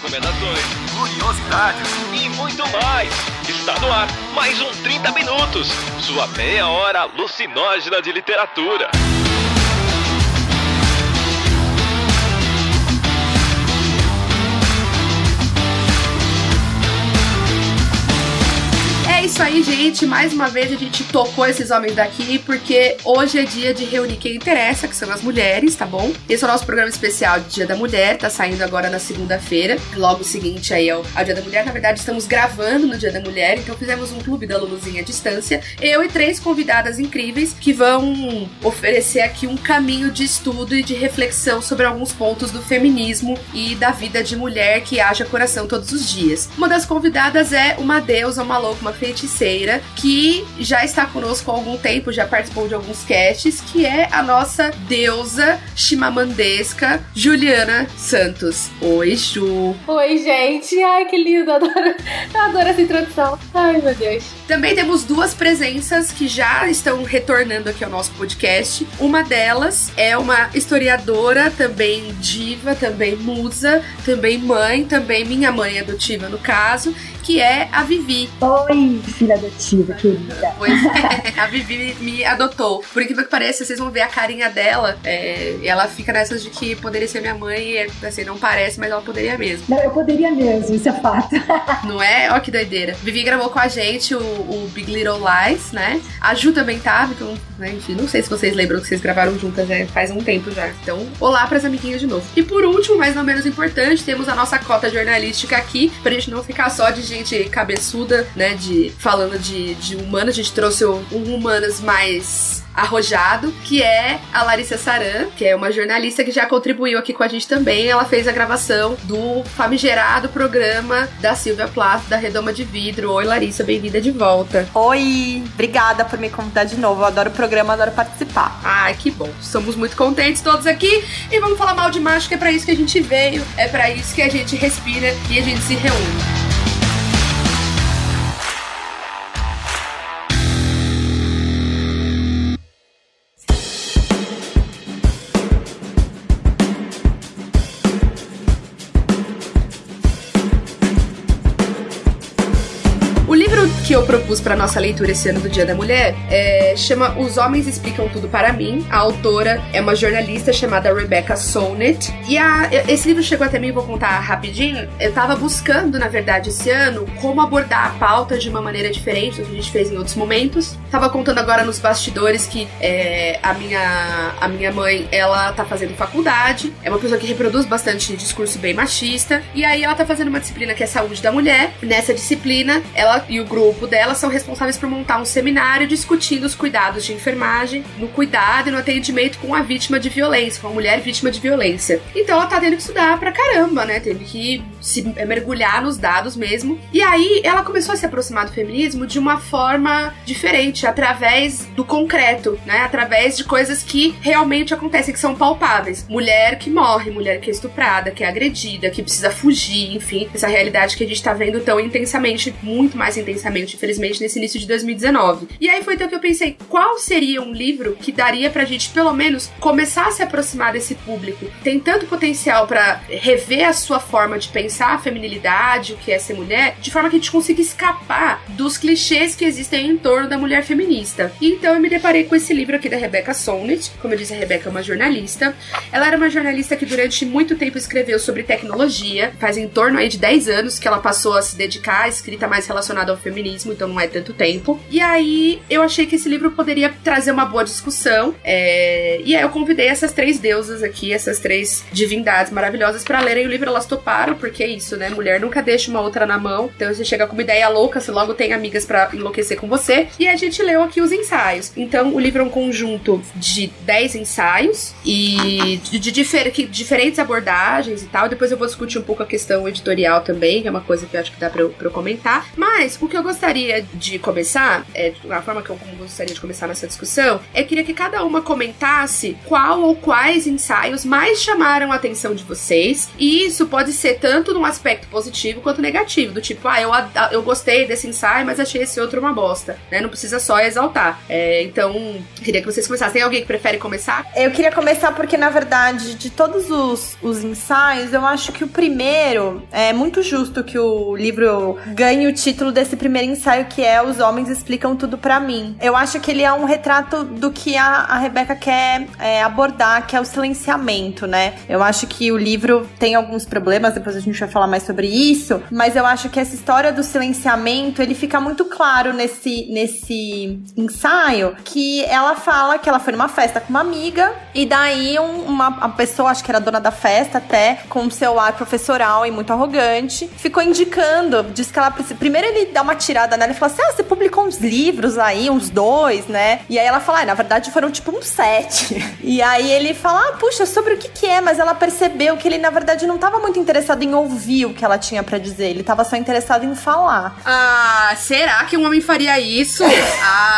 recomendações, curiosidades e muito mais. Está no ar mais um 30 Minutos, sua meia hora alucinógena de literatura. É isso aí, gente. Mais uma vez a gente tocou esses homens daqui porque hoje é dia de reunir quem interessa, que são as mulheres, tá bom? Esse é o nosso programa especial de Dia da Mulher, tá saindo agora na segunda-feira, logo seguinte aí ao Dia da Mulher. Na verdade, estamos gravando no Dia da Mulher, então fizemos um clube da Luluzinha à distância. Eu e 3 convidadas incríveis que vão oferecer aqui um caminho de estudo e de reflexão sobre alguns pontos do feminismo e da vida de mulher que haja coração todos os dias. Uma das convidadas é uma deusa, uma louca, uma feiticeira, que já está conosco há algum tempo, já participou de alguns casts, que é a nossa deusa chimamandesca, Juliana Santos. Oi, Ju. Oi, gente. Ai, que lindo. Eu adoro essa introdução. Ai, meu Deus. Também temos 2 presenças que já estão retornando aqui ao nosso podcast. Uma delas é uma historiadora, também diva, também musa, também mãe, também minha mãe adotiva no caso, que é a Vivi. Oi, filha adotiva, querida. Pois é, a Vivi me adotou. Por incrível que pareça, vocês vão ver a carinha dela, ela fica nessas de que poderia ser minha mãe, e assim, não parece, mas ela poderia mesmo. Não, eu poderia mesmo, isso é fato. Não é? Ó que doideira. Vivi gravou com a gente o Big Little Lies, né? A Ju também tava, então, né, enfim, não sei se vocês lembram que vocês gravaram juntas, faz um tempo já. Então, olá pras amiguinhas de novo. E por último, mas não menos importante, temos a nossa cota jornalística aqui, pra gente não ficar só de gente cabeçuda, né, falando de humanas. A gente trouxe um humanas mais arrojado, que é a Larissa Saran, que é uma jornalista que já contribuiu aqui com a gente também. Ela fez a gravação do famigerado programa da Silvia Plath, da Redoma de Vidro. Oi, Larissa, bem-vinda de volta. Oi, obrigada por me convidar de novo. Eu adoro o programa, adoro participar. Ai, que bom. Somos muito contentes todos aqui e vamos falar mal de macho, que é pra isso que a gente veio, é pra isso que a gente respira e a gente se reúne. Que eu propus para nossa leitura esse ano do Dia da Mulher chama Os Homens Explicam Tudo para Mim. A autora é uma jornalista chamada Rebecca Solnit. E esse livro chegou até mim, vou contar rapidinho. Eu tava buscando, na verdade, esse ano, como abordar a pauta de uma maneira diferente do que a gente fez em outros momentos. Tava contando agora nos bastidores que a minha mãe, ela tá fazendo faculdade, é uma pessoa que reproduz bastante discurso bem machista, e aí ela tá fazendo uma disciplina que é Saúde da Mulher. Nessa disciplina, ela e o grupo dela são responsáveis por montar um seminário discutindo os cuidados de enfermagem, no cuidado e no atendimento com a vítima de violência, com a mulher vítima de violência. Então ela tá tendo que estudar pra caramba, né? Teve que se mergulhar nos dados mesmo. E aí ela começou a se aproximar do feminismo de uma forma diferente, através do concreto, né? Através de coisas que realmente acontecem, que são palpáveis. Mulher que morre, mulher que é estuprada, que é agredida, que precisa fugir, enfim. Essa realidade que a gente tá vendo tão intensamente, muito mais intensamente, infelizmente, nesse início de 2019. E aí foi então que eu pensei, qual seria um livro que daria pra gente, pelo menos, começar a se aproximar desse público? Tem tanto potencial pra rever a sua forma de pensar a feminilidade, o que é ser mulher, de forma que a gente consiga escapar dos clichês que existem em torno da mulher feminista. E então eu me deparei com esse livro aqui da Rebecca Solnit. Como eu disse, a Rebecca é uma jornalista. Ela era uma jornalista que durante muito tempo escreveu sobre tecnologia. Faz em torno aí de 10 anos que ela passou a se dedicar à escrita mais relacionada ao feminismo, então não é tanto tempo. E aí eu achei que esse livro poderia trazer uma boa discussão. E aí eu convidei essas 3 deusas aqui, essas 3 divindades maravilhosas pra lerem o livro. Elas toparam, porque é isso, né? Mulher nunca deixa uma outra na mão. Então você chega com uma ideia louca, você logo tem amigas pra enlouquecer com você. E a gente leu aqui os ensaios. Então o livro é um conjunto de 10 ensaios e de diferentes abordagens e tal. Depois eu vou discutir um pouco a questão editorial também, que é uma coisa que eu acho que dá pra eu comentar. Mas o que eu gostaria gostaria de começar, a forma que eu gostaria de começar nessa discussão, eu queria que cada uma comentasse qual ou quais ensaios mais chamaram a atenção de vocês, e isso pode ser tanto num aspecto positivo quanto negativo, do tipo, eu gostei desse ensaio, mas achei esse outro uma bosta, né? Não precisa só exaltar. Então, queria que vocês começassem. Tem alguém que prefere começar? Eu queria começar porque, na verdade, de todos os ensaios, eu acho que o primeiro, é muito justo que o livro ganhe o título desse primeiro ensaio, que é Os Homens Explicam Tudo Pra Mim. Eu acho que ele é um retrato do que a Rebecca quer abordar, que é o silenciamento, né? Eu acho que o livro tem alguns problemas, depois a gente vai falar mais sobre isso, mas eu acho que essa história do silenciamento, ele fica muito claro nesse ensaio, que ela fala que ela foi numa festa com uma amiga, e daí uma pessoa, acho que era dona da festa até, com seu ar professoral e muito arrogante, ficou indicando, diz que ela precisa... Primeiro ele dá uma tirada nela e fala assim, você publicou uns livros aí, uns 2, né? E aí ela fala, na verdade foram tipo uns 7. E aí ele fala, puxa, sobre o que é? Mas ela percebeu que ele, na verdade, não tava muito interessado em ouvir o que ela tinha pra dizer, ele tava só interessado em falar. Será que um homem faria isso?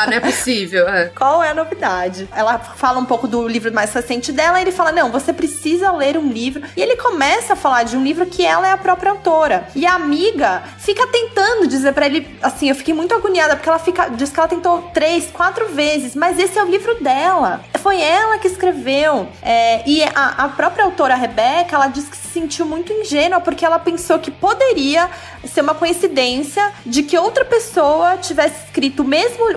Não é possível. Qual é a novidade? Ela fala um pouco do livro mais recente dela, e ele fala, não, você precisa ler um livro. E ele começa a falar de um livro que ela é a própria autora. E a amiga fica tentando dizer pra ele, assim, eu fiquei muito agoniada, porque ela diz que ela tentou 3, 4 vezes, mas esse é o livro dela. Foi ela que escreveu. E a própria autora Rebecca, ela diz que se sentiu muito ingênua, porque ela pensou que poderia ser uma coincidência de que outra pessoa tivesse escrito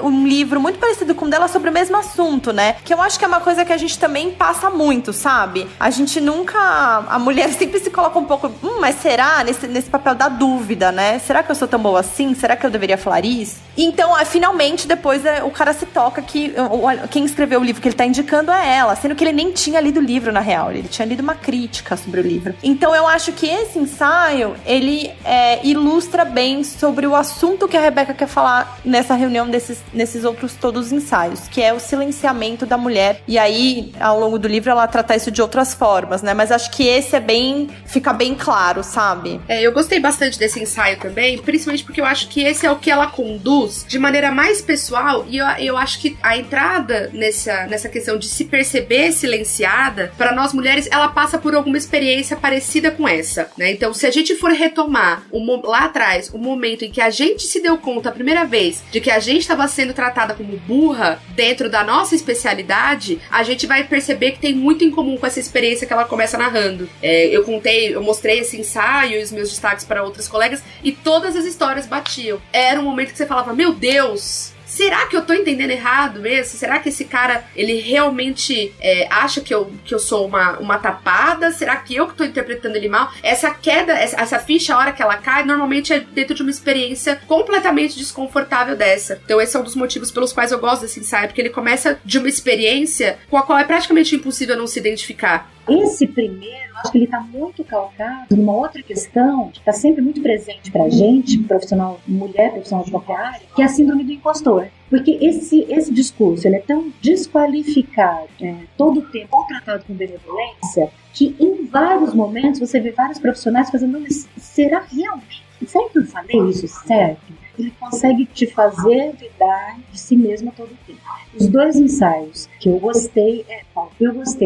um livro muito parecido com o dela sobre o mesmo assunto, né? Que eu acho que é uma coisa que a gente também passa muito, sabe? A gente nunca... A mulher sempre se coloca um pouco... mas será? Nesse papel da dúvida, né? Será que eu sou tão boa assim? Será que eu deveria falar isso? Então, finalmente, depois o cara se toca que quem escreveu o livro que ele tá indicando é ela, sendo que ele nem tinha lido o livro, na real. Ele tinha lido uma crítica sobre o livro. Então, eu acho que esse ensaio, ele ilustra bem sobre o assunto que a Rebecca quer falar nessa reunião nesses outros todos os ensaios, que é o silenciamento da mulher. E aí, ao longo do livro, ela trata isso de outras formas, né? Mas acho que esse fica bem claro, sabe? Eu gostei bastante desse ensaio também, principalmente porque eu acho que esse é o que ela conduz de maneira mais pessoal, e eu acho que a entrada nessa questão de se perceber silenciada, para nós mulheres, ela passa por alguma experiência parecida com essa, né? Então, se a gente for retomar lá atrás, o momento em que a gente se deu conta a primeira vez de que a gente estava sendo tratada como burra dentro da nossa especialidade, a gente vai perceber que tem muito em comum com essa experiência que ela começa narrando. Eu mostrei esse ensaio e os meus destaques para outras colegas, e todas as histórias batiam. Era um momento que você falava, meu Deus, será que eu tô entendendo errado mesmo? Será que esse cara, ele realmente acha que eu sou uma tapada? Será que eu que tô interpretando ele mal? Essa queda, essa ficha, a hora que ela cai, normalmente é dentro de uma experiência completamente desconfortável dessa. Então esse é um dos motivos pelos quais eu gosto desse ensaio, porque ele começa de uma experiência com a qual é praticamente impossível não se identificar. Esse primeiro, acho que ele está muito calcado numa outra questão que está sempre muito presente pra gente, mulher profissional de qualquer área, que é a síndrome do impostor. Porque esse discurso, ele é tão desqualificado, todo o tempo tratado com benevolência, que em vários momentos você vê vários profissionais fazendo, mas será realmente? Será que eu falei isso certo? Ele consegue te fazer lidar de si mesmo todo o tempo. Os 2 ensaios que eu gostei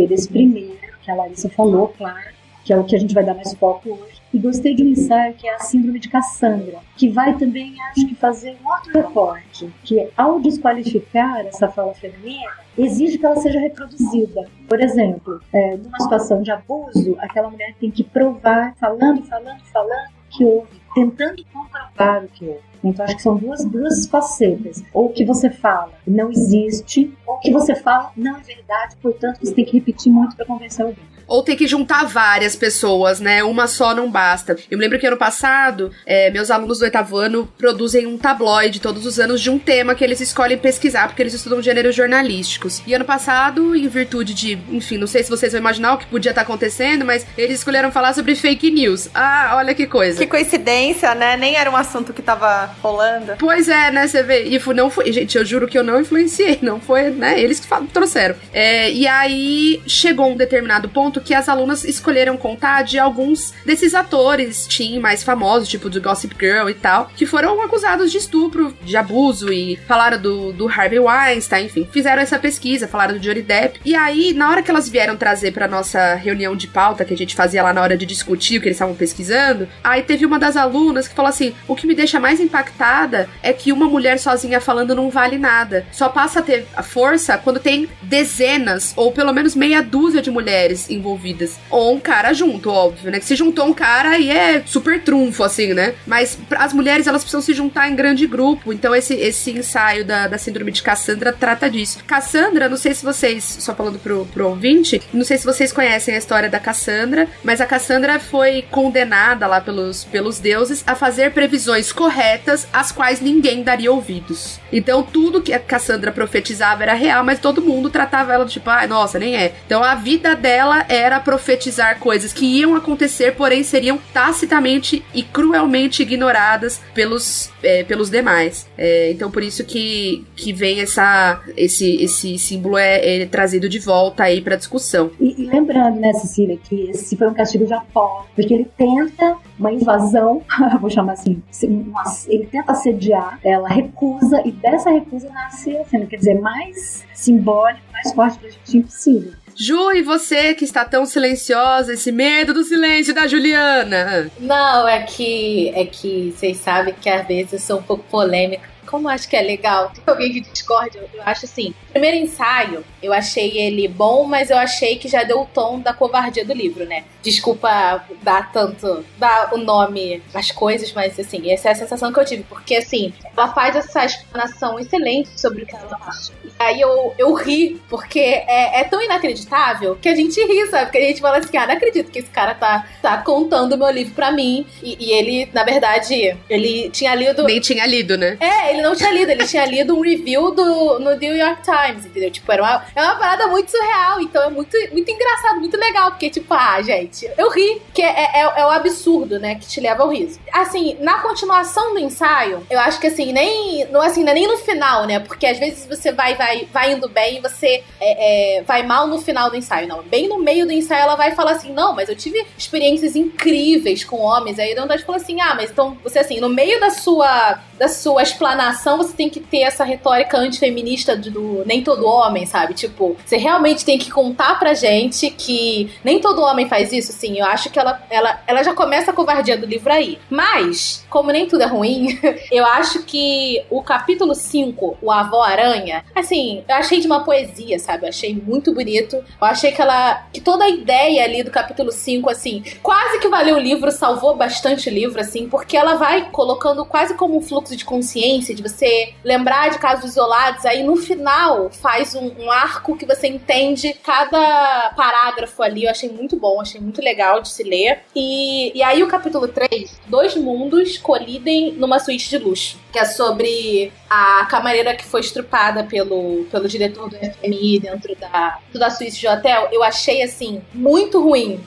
desse primeiro, que a Larissa falou, claro, que é o que a gente vai dar mais foco hoje. E gostei de um ensaio que é a Síndrome de Cassandra, que vai também, acho que, fazer um outro recorte, que ao desqualificar essa fala feminina, exige que ela seja reproduzida. Por exemplo, numa situação de abuso, aquela mulher tem que provar, falando que houve, tentando comprovar o que houve. Então, acho que são duas facetas. Ou que você fala não existe, ou que você fala não é verdade, portanto, você tem que repetir muito para convencer alguém. Ou tem que juntar várias pessoas, né? Uma só não basta. Eu me lembro que ano passado, meus alunos do 8º ano produzem um tabloide todos os anos de um tema que eles escolhem pesquisar, porque eles estudam gêneros jornalísticos. E ano passado, em virtude de, enfim, não sei se vocês vão imaginar o que podia estar acontecendo, mas eles escolheram falar sobre fake news. Olha que coisa. Que coincidência, né? Nem era um assunto que tava rolando. Pois é, né, você vê. E não foi, gente, eu juro que eu não influenciei, não foi, né, eles que trouxeram. E aí chegou um determinado ponto que as alunas escolheram contar de alguns desses atores teen mais famosos, tipo do Gossip Girl e tal, que foram acusados de estupro, de abuso, e falaram do Harvey Weinstein, enfim, fizeram essa pesquisa, falaram do Johnny Depp. E aí, na hora que elas vieram trazer pra nossa reunião de pauta, que a gente fazia lá na hora de discutir o que eles estavam pesquisando, aí teve uma das alunas que falou assim: o que me deixa mais impactada é que uma mulher sozinha falando não vale nada. Só passa a ter a força quando tem dezenas, ou pelo menos meia dúzia de mulheres envolvidas. Ou um cara junto, óbvio, né? Que se juntou um cara aí é super trunfo, assim, né? Mas as mulheres, elas precisam se juntar em grande grupo. Então esse ensaio da síndrome de Cassandra trata disso. Cassandra, não sei se vocês, só falando pro ouvinte, não sei se vocês conhecem a história da Cassandra, mas a Cassandra foi condenada lá pelos deuses a fazer previsões corretas, às quais ninguém daria ouvidos. Então tudo que a Cassandra profetizava era real, mas todo mundo tratava ela do tipo, nossa, nem é. Então a vida dela era profetizar coisas que iam acontecer, porém seriam tacitamente e cruelmente ignoradas pelos demais. Então por isso que vem esse símbolo é trazido de volta aí pra discussão. E lembrando, né, Cecília, que esse foi um castigo de Apolo, porque ele tenta uma invasão, vou chamar assim, ele tenta assediar, ela recusa, e dessa recusa nasce a cena, quer dizer, mais simbólico, mais forte pra gente impossível. Ju, e você que está tão silenciosa, esse medo do silêncio da Juliana? Não, é que vocês sabem que às vezes eu sou um pouco polêmica. Como eu acho que é legal, tem alguém que discorde, eu acho assim, o primeiro ensaio, eu achei ele bom, mas eu achei que já deu o tom da covardia do livro, né? Desculpa dar o nome às coisas, mas assim, essa é a sensação que eu tive, porque assim, ela faz essa explanação excelente sobre o que ela passou. E aí eu ri, porque é tão inacreditável que a gente ri, sabe? Porque a gente fala assim, não acredito que esse cara tá contando o meu livro pra mim, e ele, na verdade, ele tinha lido... Nem tinha lido, né? Ele não tinha lido, ele tinha lido um review no New York Times, entendeu? Tipo, é uma parada muito surreal, então é muito, muito engraçado, muito legal, porque tipo, gente, eu ri, que é o absurdo, né, que te leva ao riso. Assim, na continuação do ensaio, eu acho que assim, não é nem no final, né, porque às vezes você vai indo bem e você vai mal no final do ensaio, não, bem no meio do ensaio ela vai falar assim, não, mas eu tive experiências incríveis com homens, aí dá vontade de falar assim, mas então, você assim, no meio da sua explanação, você tem que ter essa retórica antifeminista do nem todo homem, sabe? Tipo, você realmente tem que contar pra gente que nem todo homem faz isso, assim. Eu acho que ela já começa a covardia do livro aí. Mas, como nem tudo é ruim, eu acho que o capítulo 5, o Avó Aranha, assim, eu achei de uma poesia, sabe? Eu achei muito bonito. Eu achei que toda a ideia ali do capítulo 5, assim, quase que valeu o livro, salvou bastante o livro, assim, porque ela vai colocando quase como um fluxo de consciência, de você lembrar de casos isolados, aí no final faz um arco que você entende cada parágrafo ali. Eu achei muito bom, achei muito legal de se ler. E aí o capítulo 3, 2 mundos colidem numa suíte de luxo, que é sobre a camareira que foi estrupada pelo diretor do FMI dentro da suíte de hotel. Eu achei, assim, muito ruim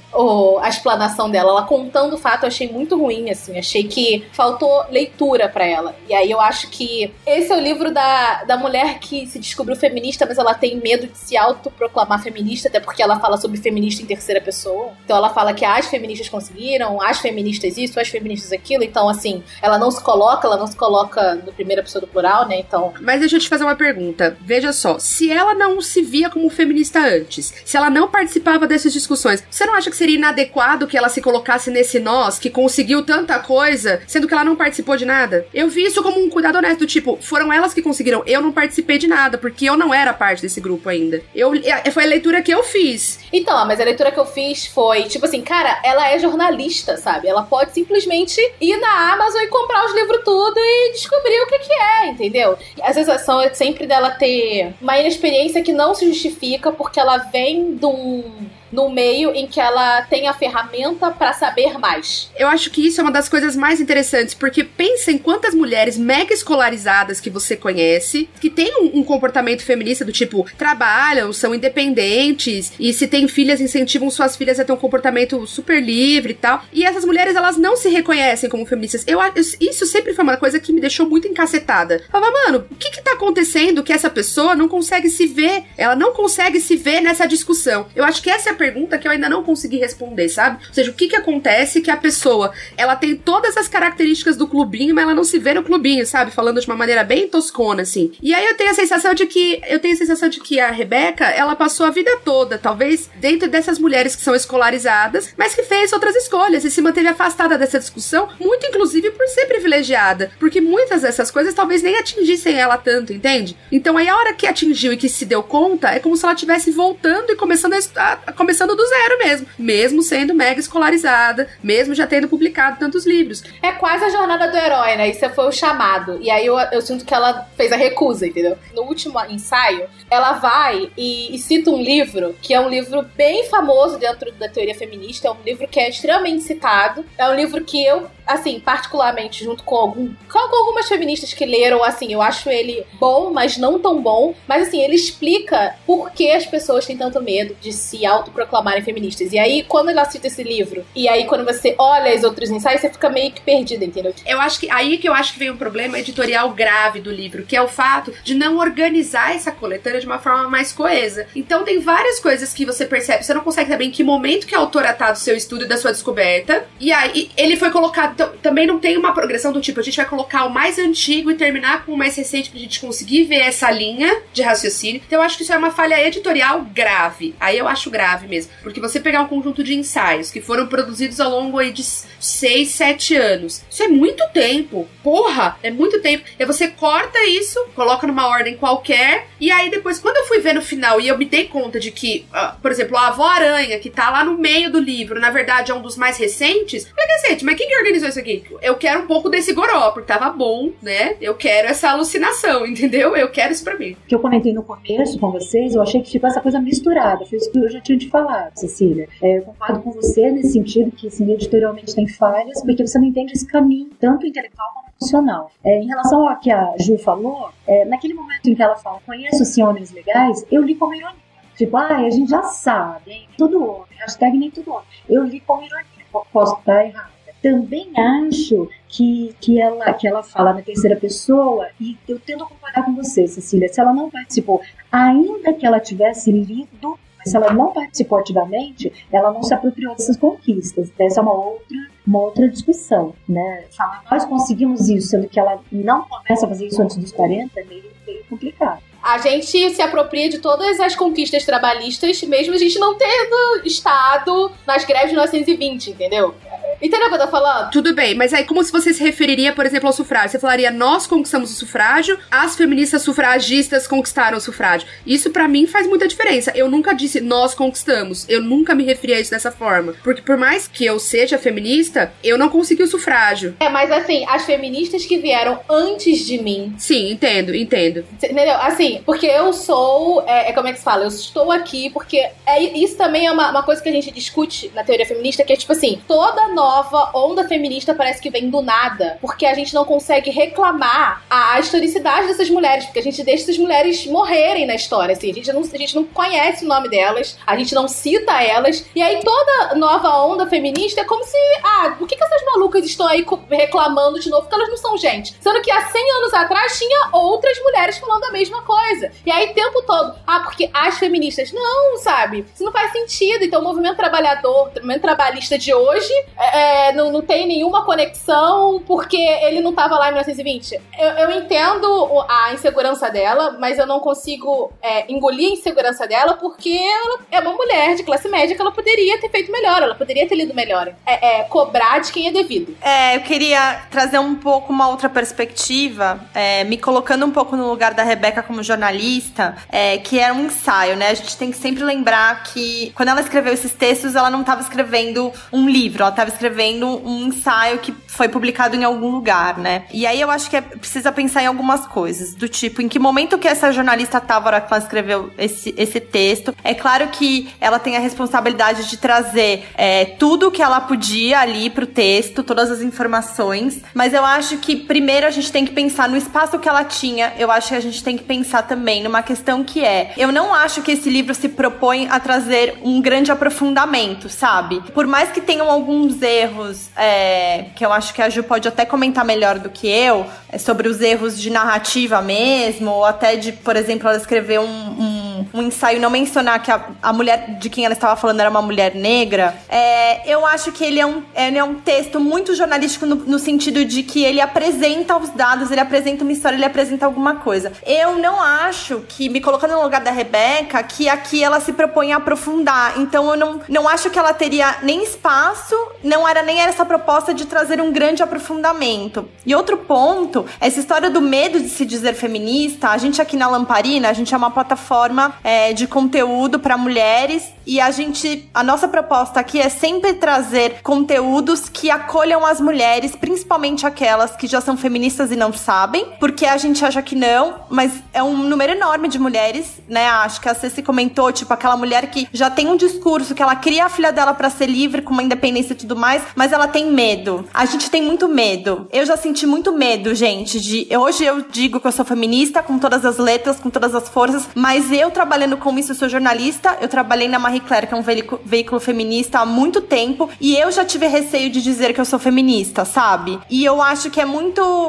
a explanação dela. Ela contando o fato, eu achei muito ruim, assim. Achei que faltou leitura pra ela. E aí eu acho que esse é o livro da mulher que se descobriu feminista, mas ela tem medo de se autoproclamar feminista, até porque ela fala sobre feminista em terceira pessoa. Então ela fala que as feministas conseguiram, as feministas isso, as feministas aquilo. Então, assim, ela não se coloca no primeira pessoa do plural, né? Então... Mas deixa eu te fazer uma pergunta. Veja só, se ela não se via como feminista antes, se ela não participava dessas discussões, você não acha que seria inadequado que ela se colocasse nesse nós, que conseguiu tanta coisa, sendo que ela não participou de nada? Eu vi isso como um cuidado honesto, do tipo, foram elas que conseguiram, eu não participei de nada, porque eu não era parte desse grupo ainda. Foi a leitura que eu fiz. Então, mas a leitura que eu fiz foi, tipo assim, cara, ela é jornalista, sabe? Ela pode simplesmente ir na Amazon e comprar os livros tudo e descobrir o que é, entendeu? A sensação é sempre dela ter uma inexperiência que não se justifica porque ela vem de no meio em que ela tem a ferramenta pra saber mais. Eu acho que isso é uma das coisas mais interessantes, porque pensa em quantas mulheres mega escolarizadas que você conhece, que têm um comportamento feminista do tipo, trabalham, são independentes, e se têm filhas, incentivam suas filhas a ter um comportamento super livre e tal. E essas mulheres, elas não se reconhecem como feministas. Isso sempre foi uma coisa que me deixou muito encacetada. Eu falava, mano, o que tá acontecendo que essa pessoa não consegue se ver? Ela não consegue se ver nessa discussão. Eu acho que essa é a pergunta que eu ainda não consegui responder, sabe? Ou seja, o que acontece que a pessoa, ela tem todas as características do clubinho, mas ela não se vê no clubinho, sabe? Falando de uma maneira bem toscona, assim. E aí eu tenho a sensação de que a Rebecca, ela passou a vida toda, talvez, dentro dessas mulheres que são escolarizadas, mas que fez outras escolhas e se manteve afastada dessa discussão, muito inclusive por ser privilegiada, porque muitas dessas coisas talvez nem atingissem ela tanto, entende? Então aí a hora que atingiu e que se deu conta, é como se ela estivesse voltando e começando do zero mesmo sendo mega escolarizada, mesmo já tendo publicado tantos livros. É quase a jornada do herói, né? Isso foi o chamado. E aí eu sinto que ela fez a recusa, entendeu? No último ensaio, ela vai e cita um livro, que é um livro bem famoso dentro da teoria feminista, é um livro que é extremamente citado, é um livro que eu, assim, particularmente, junto com algumas feministas que leram, assim, eu acho ele bom, mas não tão bom, mas assim, ele explica por que as pessoas têm tanto medo de se autoproclamarem feministas. E aí, quando ela cita esse livro, e aí quando você olha os outros ensaios, você fica meio que perdida, entendeu? Eu acho que vem um problema editorial grave do livro, que é o fato de não organizar essa coletânea de uma forma mais coesa. Então tem várias coisas que você percebe, você não consegue saber em que momento que a autora tá do seu estudo e da sua descoberta, e aí ele foi colocado, então, também não tem uma progressão do tipo, a gente vai colocar o mais antigo e terminar com o mais recente pra gente conseguir ver essa linha de raciocínio. Então eu acho que isso é uma falha editorial grave. Aí eu acho grave mesmo, porque você pegar um conjunto de ensaios que foram produzidos ao longo aí de 6, 7 anos, isso é muito tempo. Porra, é muito tempo. E aí você corta isso, coloca numa ordem qualquer, e aí depois, quando eu fui ver no final e eu me dei conta de que, por exemplo, a Avó Aranha, que tá lá no meio do livro, na verdade é um dos mais recentes, eu falei, cacete, mas quem que organizou isso aqui? Eu quero um pouco desse goró, porque tava bom, né? Eu quero essa alucinação, entendeu? Eu quero isso pra mim. O que eu comentei no começo com vocês, eu achei que ficou essa coisa misturada. Foi isso que eu já tinha te falado, Cecília. Eu concordo com você nesse sentido que, assim, editorialmente tem falhas, porque você não entende esse caminho, tanto intelectual como emocional. Em relação ao que a Ju falou, naquele momento em que ela fala, conheço sim homens legais, eu li como ironia. Tipo, a gente já sabe, hein? Tudo homem, hashtag nem tudo homem. Eu li como ironia, posso estar errada. Também acho que ela fala na terceira pessoa, e eu tendo a concordar com você, Cecília, se ela não participou, ainda que ela tivesse lido, mas se ela não participou ativamente, ela não se apropriou dessas conquistas. Essa é uma outra discussão, né? Falar, nós conseguimos isso, sendo que ela não começa a fazer isso antes dos 40, é meio complicado. A gente se apropria de todas as conquistas trabalhistas, mesmo a gente não tendo estado nas greves de 1920, entendeu? Entendeu o que eu tô falando? Tudo bem, mas aí como se você se referiria, por exemplo, ao sufrágio? Você falaria, nós conquistamos o sufrágio, as feministas sufragistas conquistaram o sufrágio. Isso pra mim faz muita diferença. Eu nunca disse, nós conquistamos. Eu nunca me referi a isso dessa forma. Porque por mais que eu seja feminista, eu não consegui o sufrágio. Mas assim, as feministas que vieram antes de mim... Sim, entendo. Entendeu? Assim, porque eu sou... como é que se fala? Eu estou aqui porque... isso também é uma coisa que a gente discute na teoria feminista, que é tipo assim, toda nova onda feminista parece que vem do nada, porque a gente não consegue reclamar a historicidade dessas mulheres, porque a gente deixa essas mulheres morrerem na história, assim, a gente não conhece o nome delas, a gente não cita elas, e aí toda nova onda feminista é como se, por que essas malucas estão aí reclamando de novo? Porque elas não são gente. Sendo que há 100 anos atrás tinha outras mulheres falando a mesma coisa. E aí o tempo todo, porque as feministas, não, sabe? Isso não faz sentido. Então o movimento trabalhador, o movimento trabalhista de hoje não tem nenhuma conexão porque ele não tava lá em 1920. Eu entendo a insegurança dela, mas eu não consigo engolir a insegurança dela porque ela é uma mulher de classe média que ela poderia ter feito melhor, ela poderia ter lido melhor. Cobrar de quem é devido. Eu queria trazer um pouco uma outra perspectiva, me colocando um pouco no lugar da Rebecca como jornalista, que era um ensaio, né? A gente tem que sempre lembrar que quando ela escreveu esses textos, ela não estava escrevendo um livro, ela estava escrevendo escrevendo um ensaio que foi publicado em algum lugar, né? E aí eu acho que precisa pensar em algumas coisas, do tipo, em que momento que essa jornalista estava na hora que ela escreveu esse texto. É claro que ela tem a responsabilidade de trazer tudo que ela podia ali pro texto, todas as informações, mas eu acho que primeiro a gente tem que pensar no espaço que ela tinha. Eu acho que a gente tem que pensar também numa questão que eu não acho que esse livro se propõe a trazer um grande aprofundamento, sabe? Por mais que tenham alguns erros, que eu acho que a Ju pode até comentar melhor do que eu, sobre os erros de narrativa mesmo, ou até de, por exemplo, ela escrever um ensaio, não mencionar que a mulher de quem ela estava falando era uma mulher negra. Eu acho que ele é um texto muito jornalístico no sentido de que ele apresenta os dados, ele apresenta uma história, ele apresenta alguma coisa. Eu não acho que, me colocando no lugar da Rebeca, que aqui ela se propõe a aprofundar. Então eu não acho que ela teria nem espaço, nem era essa proposta de trazer um grande aprofundamento. E outro ponto, essa história do medo de se dizer feminista. A gente aqui na Lamparina, a gente é uma plataforma de conteúdo para mulheres, e a nossa proposta aqui é sempre trazer conteúdos que acolham as mulheres, principalmente aquelas que já são feministas e não sabem, porque a gente acha que não, mas é um número enorme de mulheres, né? Acho que a Ceci comentou, tipo, aquela mulher que já tem um discurso, que ela cria a filha dela pra ser livre, com uma independência e tudo mais, mas ela tem medo. A gente tem muito medo. Eu já senti muito medo, gente, hoje eu digo que eu sou feminista, com todas as letras, com todas as forças, mas eu trabalhando com isso, eu sou jornalista, eu trabalhei na Marie Claire, que é um veículo feminista, há muito tempo, e eu já tive receio de dizer que eu sou feminista, sabe? E eu acho que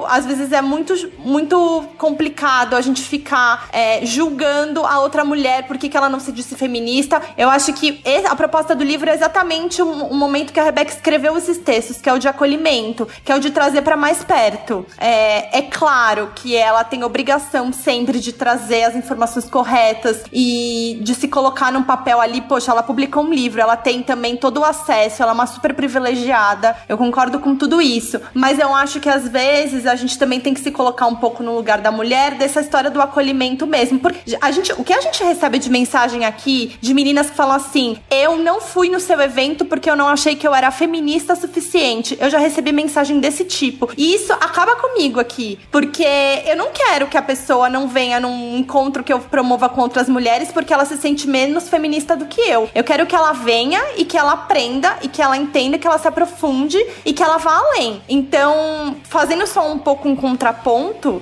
às vezes é muito complicado a gente ficar julgando a outra mulher por que ela não se disse feminista. Eu acho que a proposta do livro é exatamente o momento que a Rebeca escreveu esses textos, que é o de acolhimento, que é o de trazer pra mais perto. É claro que ela tem obrigação sempre de trazer as informações corretas e de se colocar num papel ali. Poxa, ela publicou um livro, ela tem também todo o acesso, ela é uma super privilegiada. Eu concordo com tudo isso, mas eu acho que às vezes a gente também tem que se colocar um pouco no lugar da mulher, dessa história do acolhimento mesmo, porque o que a gente recebe de mensagem aqui, de meninas que falam assim: eu não fui no seu evento porque eu não achei que eu era feminista o suficiente. Eu já recebi mensagem desse tipo, e isso acaba comigo aqui, porque eu não quero que a pessoa não venha num encontro que eu promova com outras mulheres porque ela se sente menos feminista do que eu. Eu quero que ela venha e que ela aprenda e que ela entenda, que ela se aprofunde e que ela vá além. Então, fazendo só um pouco um contraponto,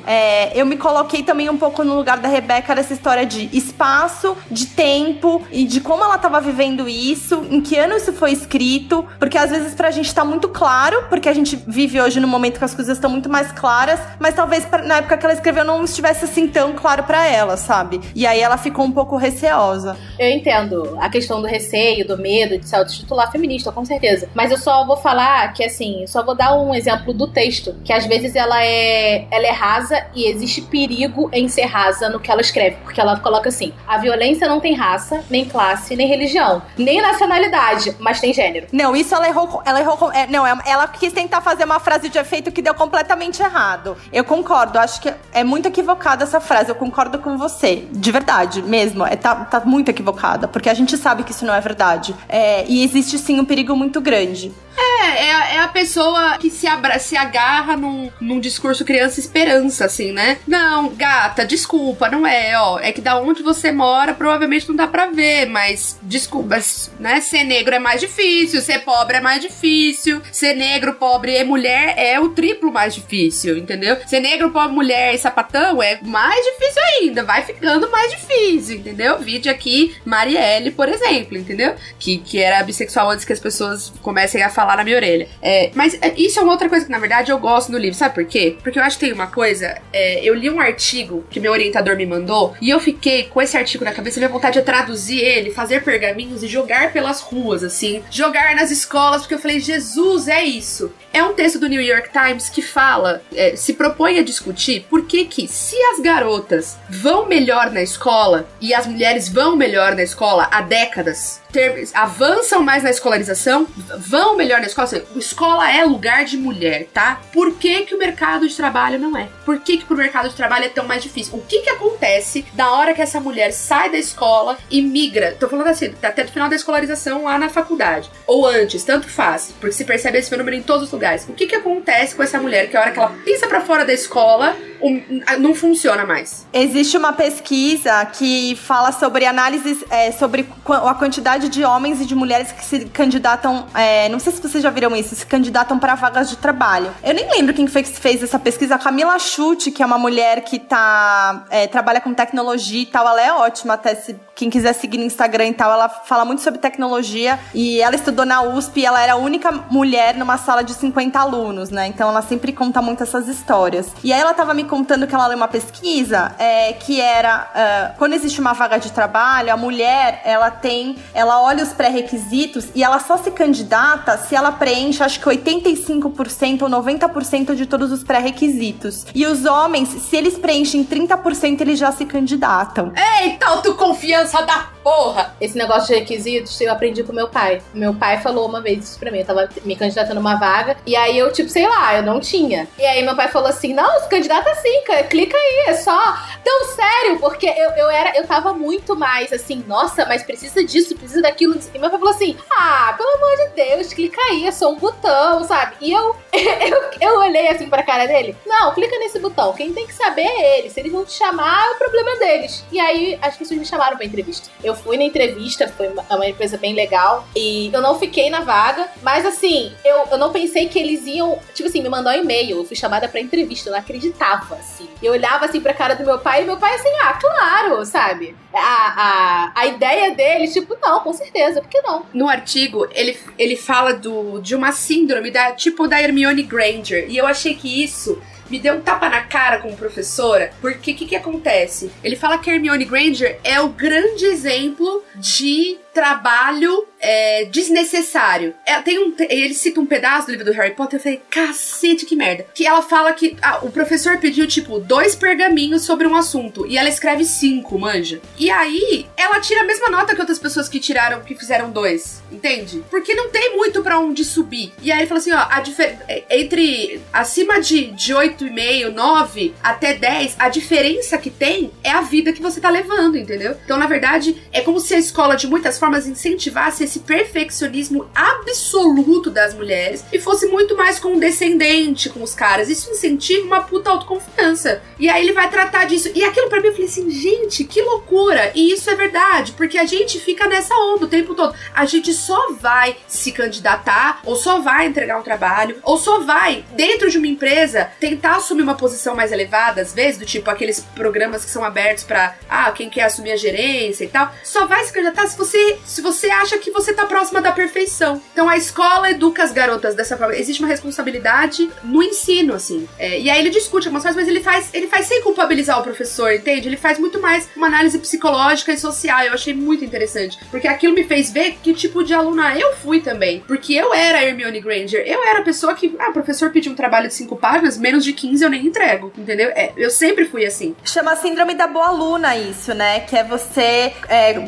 eu me coloquei também um pouco no lugar da Rebeca, dessa história de espaço, de tempo e de como ela estava vivendo isso, em que ano isso foi escrito, porque às vezes pra gente tá muito claro, porque a gente vive hoje num momento que as coisas estão muito mais claras, mas talvez na época que ela escreveu não estivesse assim tão claro pra ela, sabe? E aí ela ficou um pouco receosa. Eu entendo a questão do receio, do medo de se autotitular feminista, com certeza. Mas eu só vou falar que, assim, só vou dar um exemplo do texto, que às vezes ela é rasa e existe perigo em ser rasa no que ela escreve, porque ela coloca assim: a violência não tem raça, nem classe, nem religião, nem nacionalidade, mas tem gênero. Não, isso ela errou. Ela quis tentar fazer uma frase de efeito que deu completamente errado. Eu concordo, acho que é muito equivocada essa frase, eu concordo com você, de verdade mesmo, tá muito equivocada, porque a gente sabe que isso não é verdade. E existe sim um perigo muito grande. É a pessoa que se agarra num discurso criança esperança, assim, né? Não, gata, desculpa, não é, ó. É que da onde você mora, provavelmente não dá pra ver, mas desculpa, né? Ser negro é mais difícil, ser pobre é mais difícil, ser negro, pobre e mulher é o triplo mais difícil, entendeu? Ser negro, pobre, mulher e sapatão é mais difícil ainda, vai ficando mais difícil, entendeu? Vídeo aqui, Marielle, por exemplo, entendeu? Que era bissexual antes que as pessoas comecem a falar na minha orelha. Mas isso é uma outra coisa que, na verdade, eu gosto no livro. Sabe por quê? Porque eu acho que tem uma coisa... eu li um artigo que meu orientador me mandou e eu fiquei com esse artigo na cabeça, minha vontade de traduzir ele, fazer pergaminhos e jogar pelas ruas, assim. Jogar nas escolas, porque eu falei, Jesus, é isso. É um texto do New York Times que fala, se propõe a discutir por que se as garotas vão melhor na escola e as mulheres vão melhor na escola há décadas, avançam mais na escolarização, vão melhor na escola. Assim, escola é lugar de mulher, tá? Por que o mercado de trabalho não é? Por que pro mercado de trabalho é tão mais difícil? O que acontece na hora que essa mulher sai da escola e migra? Tô falando assim, até do final da escolarização lá na faculdade. Ou antes, tanto faz, porque se percebe esse fenômeno em todos os lugares. O que acontece com essa mulher que a hora que ela pisa pra fora da escola, não funciona mais? Existe uma pesquisa que fala sobre análises, sobre a quantidade de homens e de mulheres que se candidatam, não sei se vocês já viram isso, se candidatam para vagas de trabalho. Eu nem lembro quem foi que fez essa pesquisa, a Camila Schutt, que é uma mulher que trabalha com tecnologia e tal, ela é ótima, até quem quiser seguir no Instagram e tal, ela fala muito sobre tecnologia, e ela estudou na USP e ela era a única mulher numa sala de 50 alunos, né? Então ela sempre conta muito essas histórias. E aí ela tava me contando que ela leu uma pesquisa que era, quando existe uma vaga de trabalho, a mulher, ela olha os pré-requisitos e ela só se candidata se ela preenche, acho que 85% ou 90% de todos os pré-requisitos. E os homens, se eles preenchem 30%, eles já se candidatam. Eita, autoconfiança da porra! Esse negócio de requisitos eu aprendi com meu pai. Meu pai falou uma vez isso pra mim. Eu tava me candidatando a uma vaga. E aí eu, sei lá, eu não tinha. E aí meu pai falou assim: não, se candidata sim, clica aí, é só. Então, sério, porque eu tava muito mais assim, nossa, mas precisa disso, precisa daquilo. E meu pai falou assim: pelo amor de Deus, clica aí, é só um botão, sabe? E eu olhei assim pra cara dele: não, clica nesse botão. Quem tem que saber é ele. Se eles vão te chamar, é o problema deles. E aí as pessoas me chamaram pra entrevista. Eu fui na entrevista, foi uma empresa bem legal. E eu não fiquei na vaga, mas assim, eu não pensei que eles iam, me mandar um e-mail. Eu fui chamada pra entrevista, eu não acreditava, assim. Eu olhava assim pra cara do meu pai e meu pai assim, claro, sabe? A ideia dele, não, com certeza, por que não? No artigo, ele fala de uma síndrome da Hermione Granger. E eu achei que isso me deu um tapa na cara como professora, porque o que acontece? Ele fala que a Hermione Granger é o grande exemplo de trabalho desnecessário. Ele cita um pedaço do livro do Harry Potter, eu falei, cacete, que merda. Que ela fala que o professor pediu, 2 pergaminhos sobre um assunto, e ela escreve 5, manja. E aí, ela tira a mesma nota que outras pessoas que fizeram 2, entende? Porque não tem muito pra onde subir. E aí ele fala assim, entre acima de 8,5, 9 até 10, a diferença que tem é a vida que você tá levando, entendeu? Então, na verdade, é como se a escola, de muitas formas, incentivasse esse perfeccionismo absoluto das mulheres e fosse muito mais condescendente com os caras. Isso incentiva uma puta autoconfiança. E aí ele vai tratar disso. E aquilo pra mim, eu falei assim, gente, que loucura. E isso é verdade, porque a gente fica nessa onda o tempo todo. A gente só vai se candidatar, ou só vai entregar um trabalho, ou só vai, dentro de uma empresa, tentar assumir uma posição mais elevada, às vezes, do tipo aqueles programas que são abertos pra, quem quer assumir a gerência e tal. Só vai se candidatar se você acha que você tá próxima da perfeição. Então a escola educa as garotas dessa forma. Existe uma responsabilidade no ensino, assim. E aí ele discute algumas coisas, mas ele faz sem culpabilizar o professor, entende? Ele faz muito mais uma análise psicológica e social. Eu achei muito interessante. Porque aquilo me fez ver que tipo de aluna eu fui também. Porque eu era a Hermione Granger. Eu era a pessoa que, o professor pediu um trabalho de 5 páginas, menos de 15 eu nem entrego, entendeu? Eu sempre fui assim. Chama síndrome da boa aluna isso, né? Que é você,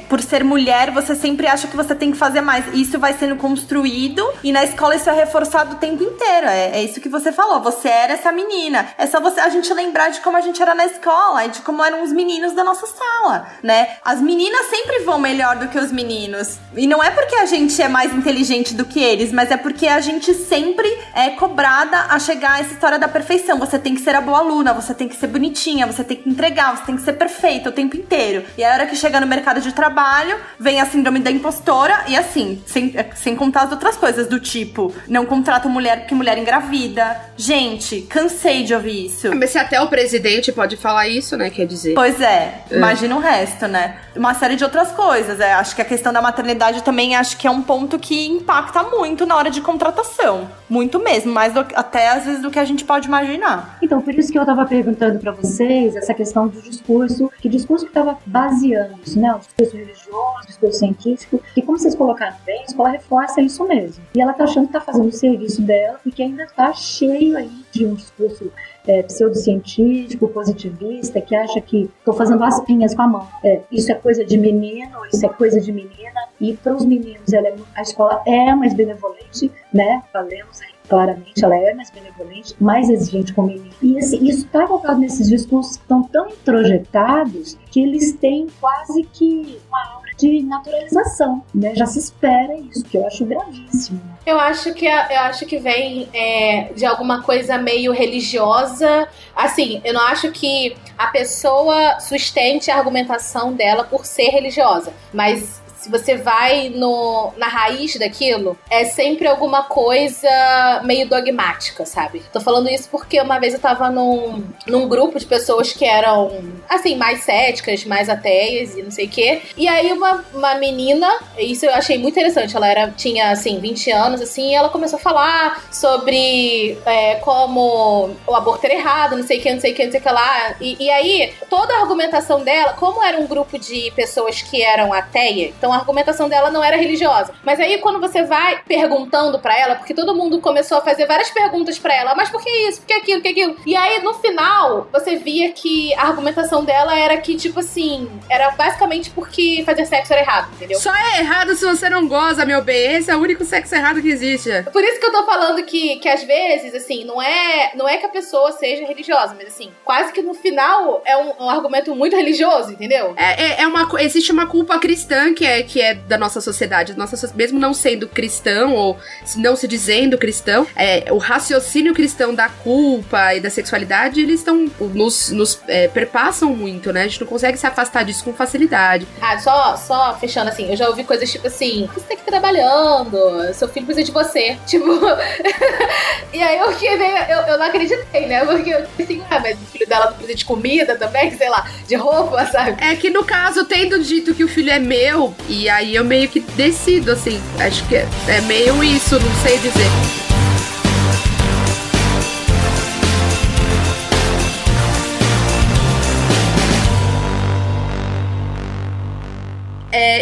por ser mulher, você sempre acha que você tem que fazer mais. Isso vai sendo construído e na escola isso é reforçado o tempo inteiro. É isso que você falou. Você era essa menina. É só a gente lembrar de como a gente era na escola e de como eram os meninos da nossa sala, né? As meninas sempre vão melhor do que os meninos. E não é porque a gente é mais inteligente do que eles, mas é porque a gente sempre é cobrada a chegar a essa história da perfeição. Você tem que ser a boa aluna, você tem que ser bonitinha, você tem que entregar, você tem que ser perfeita o tempo inteiro. E a hora que chega no mercado de trabalho, vem a síndrome da impostora e assim, sem contar as outras coisas, do tipo, não contrata mulher porque mulher engravida. Gente, cansei de ouvir isso. Mas se até o presidente pode falar isso, né, quer dizer. Pois imagina o resto, né? Uma série de outras coisas, acho que a questão da maternidade também acho que é um ponto que impacta muito na hora de contratação. Muito mesmo, mais até às vezes do que a gente pode imaginar. Então, por isso que eu tava perguntando pra vocês essa questão do discurso, que discurso que tava baseando isso, né? O discurso religioso, o discurso científico, que como vocês colocaram bem, a escola reforça isso mesmo. E ela tá achando que tá fazendo o serviço dela, porque ainda tá cheio aí de um discurso pseudocientífico, positivista, que acha que estou fazendo aspinhas com a mão. Isso é coisa de menino, isso é coisa de menina. E para os meninos, a escola é mais benevolente, né? Falemos aí claramente, ela é mais benevolente, mais exigente com o menino. E assim, isso está colocado nesses discursos que estão tão introjetados que eles têm quase que uma aura de naturalização, né? Já se espera isso, que eu acho gravíssimo. Eu acho que vem de alguma coisa meio religiosa. Assim, eu não acho que a pessoa sustente a argumentação dela por ser religiosa, mas se você vai na raiz daquilo, é sempre alguma coisa meio dogmática, sabe? Tô falando isso porque uma vez eu tava num grupo de pessoas que eram, assim, mais céticas, mais ateias e não sei o quê. E aí uma menina, isso eu achei muito interessante, ela tinha, assim, 20 anos, assim, e ela começou a falar sobre como o aborto era errado, não sei o que, não sei o que, não sei o que lá. E aí, toda a argumentação dela, como era um grupo de pessoas que eram ateias, então a argumentação dela não era religiosa. Mas aí, quando você vai perguntando pra ela, porque todo mundo começou a fazer várias perguntas pra ela, mas por que isso? Por que aquilo? Por que aquilo? E aí, no final, você via que a argumentação dela era que, tipo assim, era basicamente porque fazer sexo era errado, entendeu? Só é errado se você não goza, meu bem. Esse é o único sexo errado que existe. Por isso que eu tô falando que às vezes, assim, não é que a pessoa seja religiosa, mas assim, quase que no final é um argumento muito religioso, entendeu? Existe uma culpa cristã que é da nossa sociedade. Mesmo não sendo cristão ou não se dizendo cristão, o raciocínio cristão da culpa e da sexualidade, eles nos perpassam muito, né? A gente não consegue se afastar disso com facilidade. Só fechando assim, eu já ouvi coisas tipo assim, você tem que ir trabalhando, seu filho precisa de você. Tipo, e aí eu não acreditei, né? Porque eu disse assim, mas o filho dela não precisa de comida também, sei lá, de roupa, sabe? É que no caso, tendo dito que o filho é meu, e aí eu meio que decido, assim, acho que é meio isso, não sei dizer.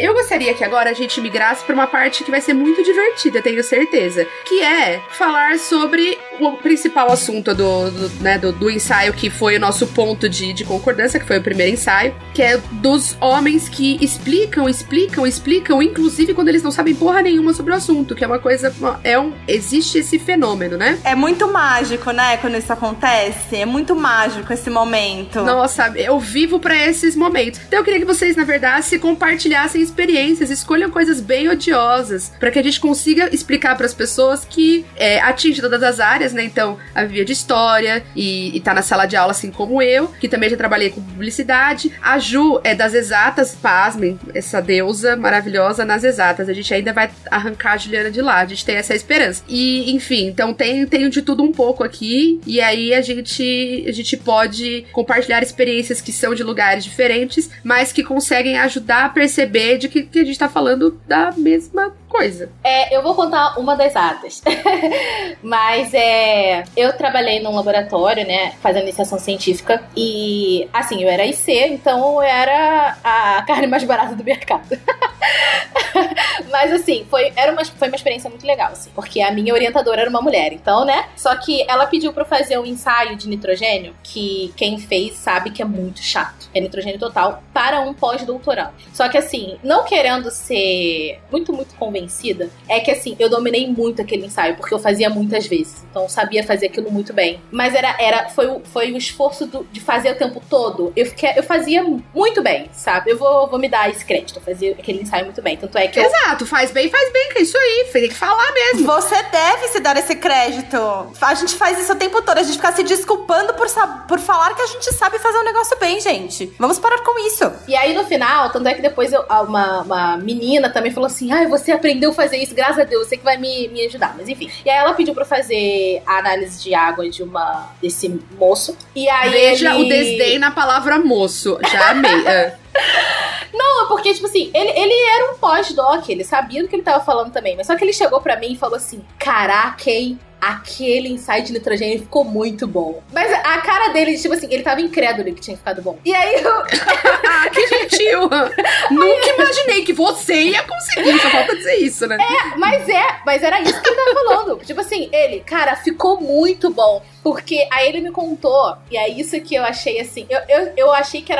Eu gostaria que agora a gente migrasse para uma parte que vai ser muito divertida, tenho certeza. Que é falar sobre o principal assunto do ensaio, que foi o nosso ponto de concordância, que foi o primeiro ensaio, que é dos homens que explicam, inclusive quando eles não sabem porra nenhuma sobre o assunto, que é uma coisa... existe esse fenômeno, né? É muito mágico, né, quando isso acontece. É muito mágico esse momento. Nossa, eu vivo pra esses momentos. Então eu queria que vocês, na verdade, se compartilhassem experiências, escolham coisas bem odiosas, pra que a gente consiga explicar pras pessoas que atinge todas as áreas, né? Então, a Vivia de História e tá na sala de aula, assim como eu, que também já trabalhei com publicidade. A Ju é das exatas, pasmem, essa deusa maravilhosa nas exatas. A gente ainda vai arrancar a Juliana de lá, a gente tem essa esperança. E, enfim, então tem de tudo um pouco aqui, e aí a gente pode compartilhar experiências que são de lugares diferentes, mas que conseguem ajudar a perceber de que a gente tá falando da mesma coisa. Eu vou contar uma das atas. Mas eu trabalhei num laboratório, né, fazendo iniciação científica, e assim, eu era IC, então eu era a carne mais barata do mercado. Mas assim, foi uma experiência muito legal, assim, porque a minha orientadora era uma mulher, então, né, só que ela pediu pra eu fazer um ensaio de nitrogênio, que quem fez sabe que é muito chato. É nitrogênio total para um pós-doutorado. Só que assim, não querendo ser muito, muito convencida, é que assim, eu dominei muito aquele ensaio, porque eu fazia muitas vezes, então eu sabia fazer aquilo muito bem. Mas foi o esforço de fazer o tempo todo, eu fazia muito bem, sabe? Eu vou me dar esse crédito, eu fazia aquele ensaio muito bem, tanto é que Exato, faz bem, que é isso aí, tem que falar mesmo. Você deve se dar esse crédito. A gente faz isso o tempo todo, a gente fica se desculpando por falar que a gente sabe fazer um negócio bem, gente. Vamos parar com isso. E aí, no final, tanto é que depois uma menina também falou assim, você aprendeu a fazer isso, graças a Deus, você que vai me ajudar. Mas enfim. E aí ela pediu pra eu fazer a análise de água desse moço. E aí Veja o desdém na palavra moço. Já amei. Não, porque, tipo assim, ele era um pós-doc, ele sabia do que ele tava falando também, mas só que ele chegou pra mim e falou assim, caraca, hein? Aquele ensaio de nitrogênio ficou muito bom. Mas a cara dele, tipo assim, ele tava incrédulo que tinha ficado bom. E aí eu... Que gentil! Nunca imaginei que você ia conseguir, só falta dizer isso, né? Mas era isso que ele tava falando. Tipo assim, assim, cara, ficou muito bom. Porque aí ele me contou, e é isso que eu achei assim, eu achei que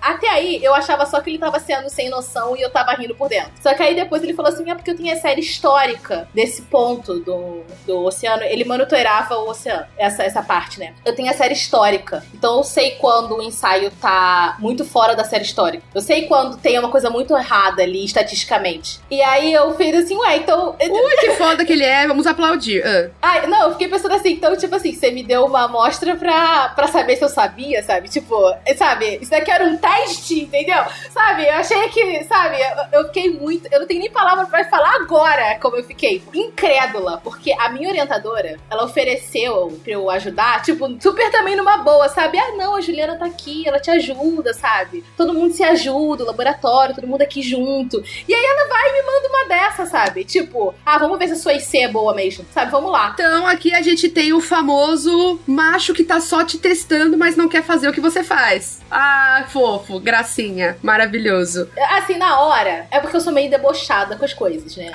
até aí eu achava só que ele tava sendo sem noção e eu tava rindo por dentro. Só que aí depois ele falou assim, porque eu tinha a série histórica desse ponto do oceano, ele monitorava o oceano, essa parte, né? Eu tenho a série histórica, então eu sei quando o ensaio tá muito fora da série histórica. Eu sei quando tem uma coisa muito errada ali, estatisticamente. E aí eu fiz assim, então... Ui, que foda que ele é, vamos aplaudir. Ai, não, eu fiquei pensando assim, então, tipo assim, você me deu uma amostra pra saber se eu sabia, sabe? Tipo, sabe? Isso daqui era um teste, entendeu? Sabe? Eu achei que, sabe? Eu fiquei muito... Eu não tenho nem palavra pra falar agora como eu fiquei. Incrédula. Porque a minha orientadora, ela ofereceu pra eu ajudar, tipo, super também numa boa, sabe? Ah, não, a Juliana tá aqui, ela te ajuda, sabe? Todo mundo se ajuda, o laboratório, todo mundo aqui junto. E aí ela vai e me manda uma dessa, sabe? Tipo, vamos ver se a sua IC é boa mesmo, sabe? Vamos lá. Então, aqui a gente tem o famoso macho que tá só te testando, mas não quer fazer o que você faz. Ah, fofo, gracinha, maravilhoso. Assim, na hora, é porque eu sou meio debochada com as coisas, né?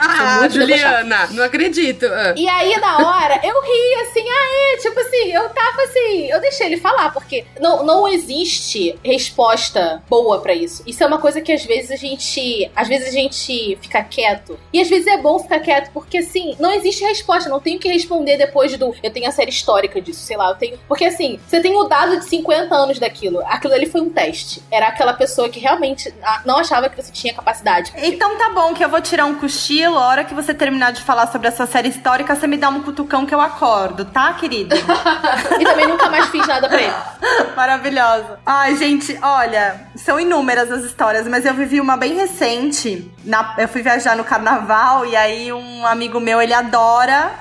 Juliana, debochada. Não acredito. E aí, na hora, eu ri, assim, tipo assim, eu tava assim, eu deixei ele falar, porque não existe resposta boa pra isso. Isso é uma coisa que às vezes a gente fica quieto. E às vezes é bom ficar quieto, porque assim, não existe resposta, não tenho que responder depois eu tenho a série histórica disso, sei lá, eu tenho... Porque assim, você tem o dado de 50 anos daquilo, aquilo ali foi um teste. Era aquela pessoa que realmente não achava que você tinha capacidade. Então tá bom, que eu vou tirar um cochilo, a hora que você terminar de falar sobre essa série histórica, você me dá um cutucão que eu acordo, tá, querida? E também nunca mais fiz nada pra ele. Maravilhosa. Ai, gente, olha, são inúmeras as histórias, mas eu vivi uma bem recente. Eu fui viajar no carnaval e aí um amigo meu, ele adora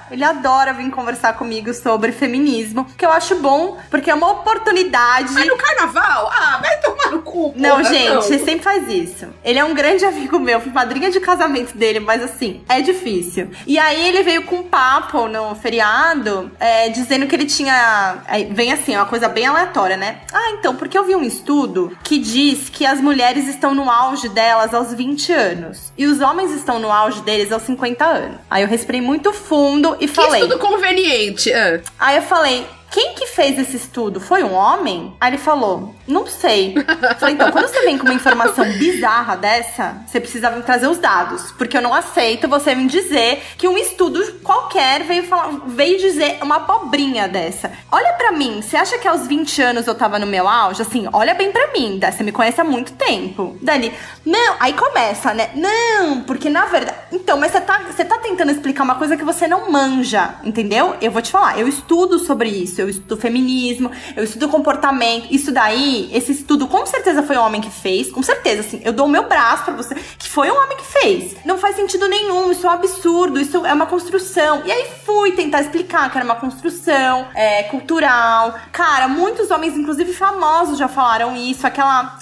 vir conversar comigo sobre feminismo, que eu acho bom, porque é uma oportunidade... Mas no carnaval? Vai tomar no cu, porra. Não, gente, ele sempre faz isso. Ele é um grande amigo meu, fui madrinha de casamento dele, mas assim, é difícil. E aí ele veio com um papo no feriado, dizendo que ele tinha... Vem assim, uma coisa bem aleatória, né? Então, porque eu vi um estudo que diz que as mulheres estão no auge delas aos 20 anos. E os homens estão no auge deles aos 50 anos. Aí eu respirei muito fundo e falei... Que estudo conveniente. Aí eu falei... Quem que fez esse estudo? Foi um homem? Aí ele falou, não sei. Eu falei, então, quando você vem com uma informação bizarra dessa, você precisa vir trazer os dados. Porque eu não aceito você me dizer que um estudo qualquer veio dizer uma abobrinha dessa. Olha pra mim, você acha que aos 20 anos eu tava no meu auge? Assim, olha bem pra mim, você me conhece há muito tempo. Dali, não, aí começa, né? Não, porque na verdade... Então, mas você tá tentando explicar uma coisa que você não manja, entendeu? Eu vou te falar, eu estudo sobre isso. Eu estudo feminismo, eu estudo comportamento. Isso daí, esse estudo com certeza foi um homem que fez. Com certeza, assim, eu dou o meu braço pra você que foi um homem que fez. Não faz sentido nenhum, isso é um absurdo, isso é uma construção. E aí fui tentar explicar que era uma construção cultural. Cara, muitos homens, inclusive famosos, já falaram isso.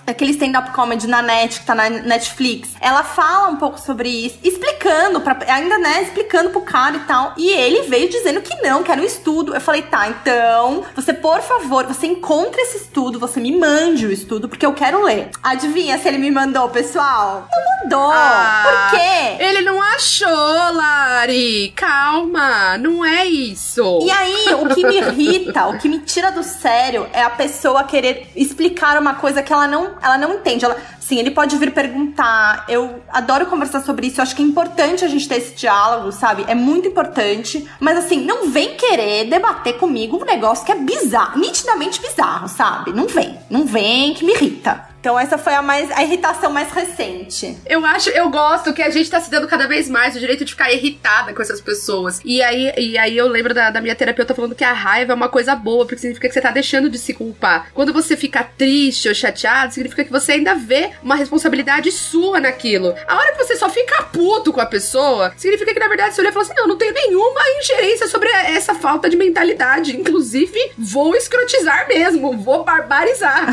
Aquele stand-up comedy na net, que tá na Netflix. Ela fala um pouco sobre isso, explicando pro cara e tal. E ele veio dizendo que não, que era um estudo. Eu falei, tá, então você, por favor, você encontra esse estudo, você me mande o estudo, porque eu quero ler. Adivinha se ele me mandou, pessoal? Não mandou. Por quê? Ele não achou, Lari. Calma, não é isso. E aí, o que me irrita, o que me tira do sério é a pessoa querer explicar uma coisa que ela não entende. Sim, ele pode vir perguntar. Eu adoro conversar sobre isso. Eu acho que é importante a gente ter esse diálogo, sabe? É muito importante. Mas assim, não vem querer debater comigo um negócio que é bizarro, nitidamente bizarro, sabe? Não vem que me irrita. Então essa foi a irritação mais recente. Eu gosto que a gente tá se dando cada vez mais o direito de ficar irritada com essas pessoas. E aí eu lembro da minha terapeuta falando que a raiva é uma coisa boa, porque significa que você tá deixando de se culpar. Quando você fica triste ou chateado, significa que você ainda vê uma responsabilidade sua naquilo. A hora que você só fica puto com a pessoa, significa que na verdade você olha e fala assim, não tenho nenhuma ingerência sobre essa falta de mentalidade. Inclusive, vou escrotizar mesmo, vou barbarizar.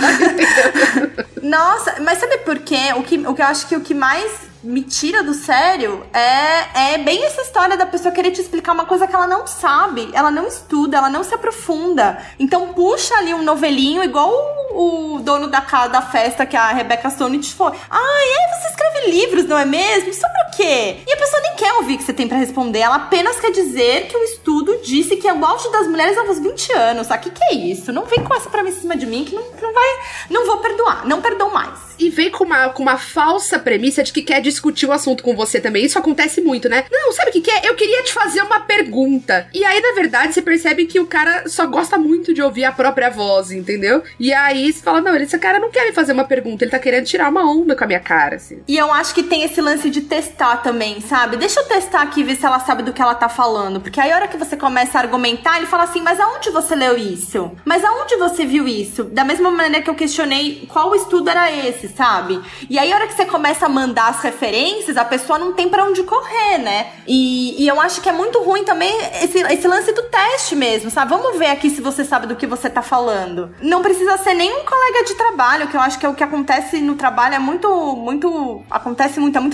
Nossa, mas sabe por quê? O que eu acho que o que mais me tira do sério é bem essa história da pessoa querer te explicar uma coisa que ela não sabe, ela não estuda, ela não se aprofunda. Então puxa ali um novelinho igual o dono da festa, que é a Rebecca Solnit, foi: você escreve livros, não é mesmo? Sobre o quê? E a pessoa nem quer ouvir o que você tem pra responder, ela apenas quer dizer que o estudo disse que o auge das mulheres aos 20 anos. O que é isso? Não vem com essa pra cima de mim, que não vou perdoar, não perdoo mais. E vem com uma falsa premissa de que quer discutir o assunto com você também. Isso acontece muito, né? Não, sabe o que é? Eu queria te fazer uma pergunta. E aí, na verdade, você percebe que o cara só gosta muito de ouvir a própria voz, entendeu? E aí você fala: não, esse cara não quer me fazer uma pergunta, ele tá querendo tirar uma onda com a minha cara, assim. E eu acho que tem esse lance de testar também, sabe? Deixa eu testar aqui e ver se ela sabe do que ela tá falando. Porque aí, a hora que você começa a argumentar, ele fala assim: mas aonde você leu isso? Mas aonde você viu isso? Da mesma maneira que eu questionei qual estudo era esse, sabe? E aí, a hora que você começa a mandar as referências, a pessoa não tem pra onde correr, né? E eu acho que é muito ruim também esse lance do teste mesmo, sabe? Vamos ver aqui se você sabe do que você tá falando. Não precisa ser nem um colega de trabalho, que eu acho que é o que acontece no trabalho, é muito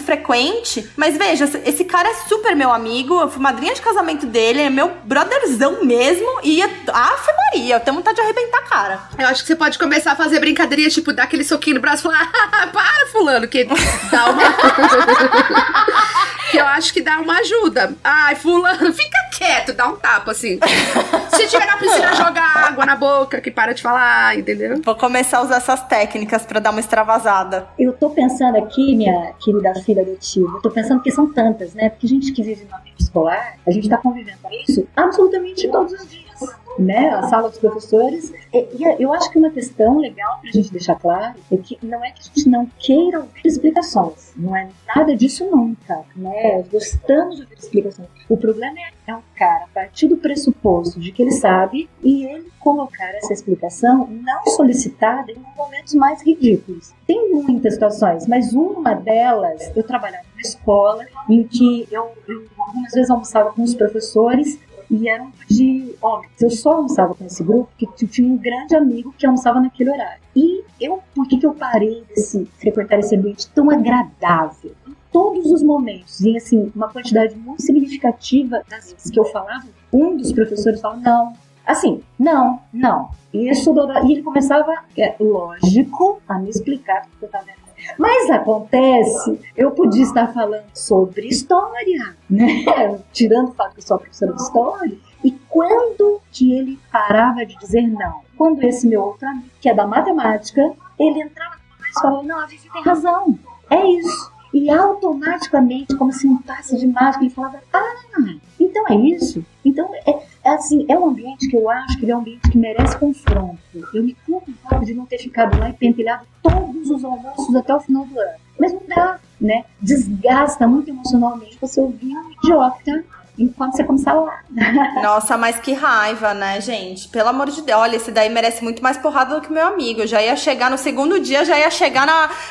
frequente. Mas veja, esse cara é super meu amigo, eu fui madrinha de casamento dele, é meu brotherzão mesmo, e Ave Maria, eu tenho vontade de arrebentar a cara. Eu acho que você pode começar a fazer brincadeirinha, tipo, dar aquele soquinho no braço e falar: para, fulano, que dá uma... que eu acho que dá uma ajuda. Ai, fulano, fica quieto, dá um tapa, assim. Se tiver na piscina, joga água na boca, que para de falar, entendeu? Vou começar a usar essas técnicas pra dar uma extravasada. Eu tô pensando aqui, minha querida filha adotiva, eu tô pensando que são tantas, né? Porque a gente que vive no ambiente escolar, a gente tá convivendo com isso absolutamente todos os dias, né? A sala dos professores. E eu acho que uma questão legal pra gente deixar claro é que não é que a gente não queira ouvir explicações, não é nada disso nunca, né? Gostamos de ouvir explicações. O problema é um cara partir do pressuposto de que ele sabe e ele colocar essa explicação não solicitada em momentos mais ridículos. Tem muitas situações, mas uma delas, eu trabalhava numa escola em que eu algumas vezes almoçava com os professores e eram de homens. Eu só almoçava com esse grupo porque tinha um grande amigo que almoçava naquele horário. E por que eu parei de frequentar esse ambiente tão agradável? Em todos os momentos, e assim, uma quantidade muito significativa das vezes que eu falava, um dos professores falava: não. Assim, não. E ele começava, lógico, a me explicar o que eu estava vendo. Mas acontece, eu podia estar falando sobre história, né? Tirando o fato que eu sou professora de história. E quando que ele parava de dizer não? Quando esse meu outro amigo, que é da matemática, ele entrava e falava: não, a Vivi tem razão, é isso. E automaticamente, como se um passe de mágica, ele falava: então é isso. Então, é um ambiente que eu acho que ele é um ambiente que merece confronto. Eu me culpo um pouco de não ter ficado lá e pentelhado todos os almoços até o final do ano. Mas não dá, né? Desgasta muito emocionalmente você ouvir um idiota enquanto você começar lá. Nossa, mas que raiva, né, gente? Pelo amor de Deus, olha, esse daí merece muito mais porrada do que o meu amigo. Eu já ia chegar no segundo dia, já ia chegar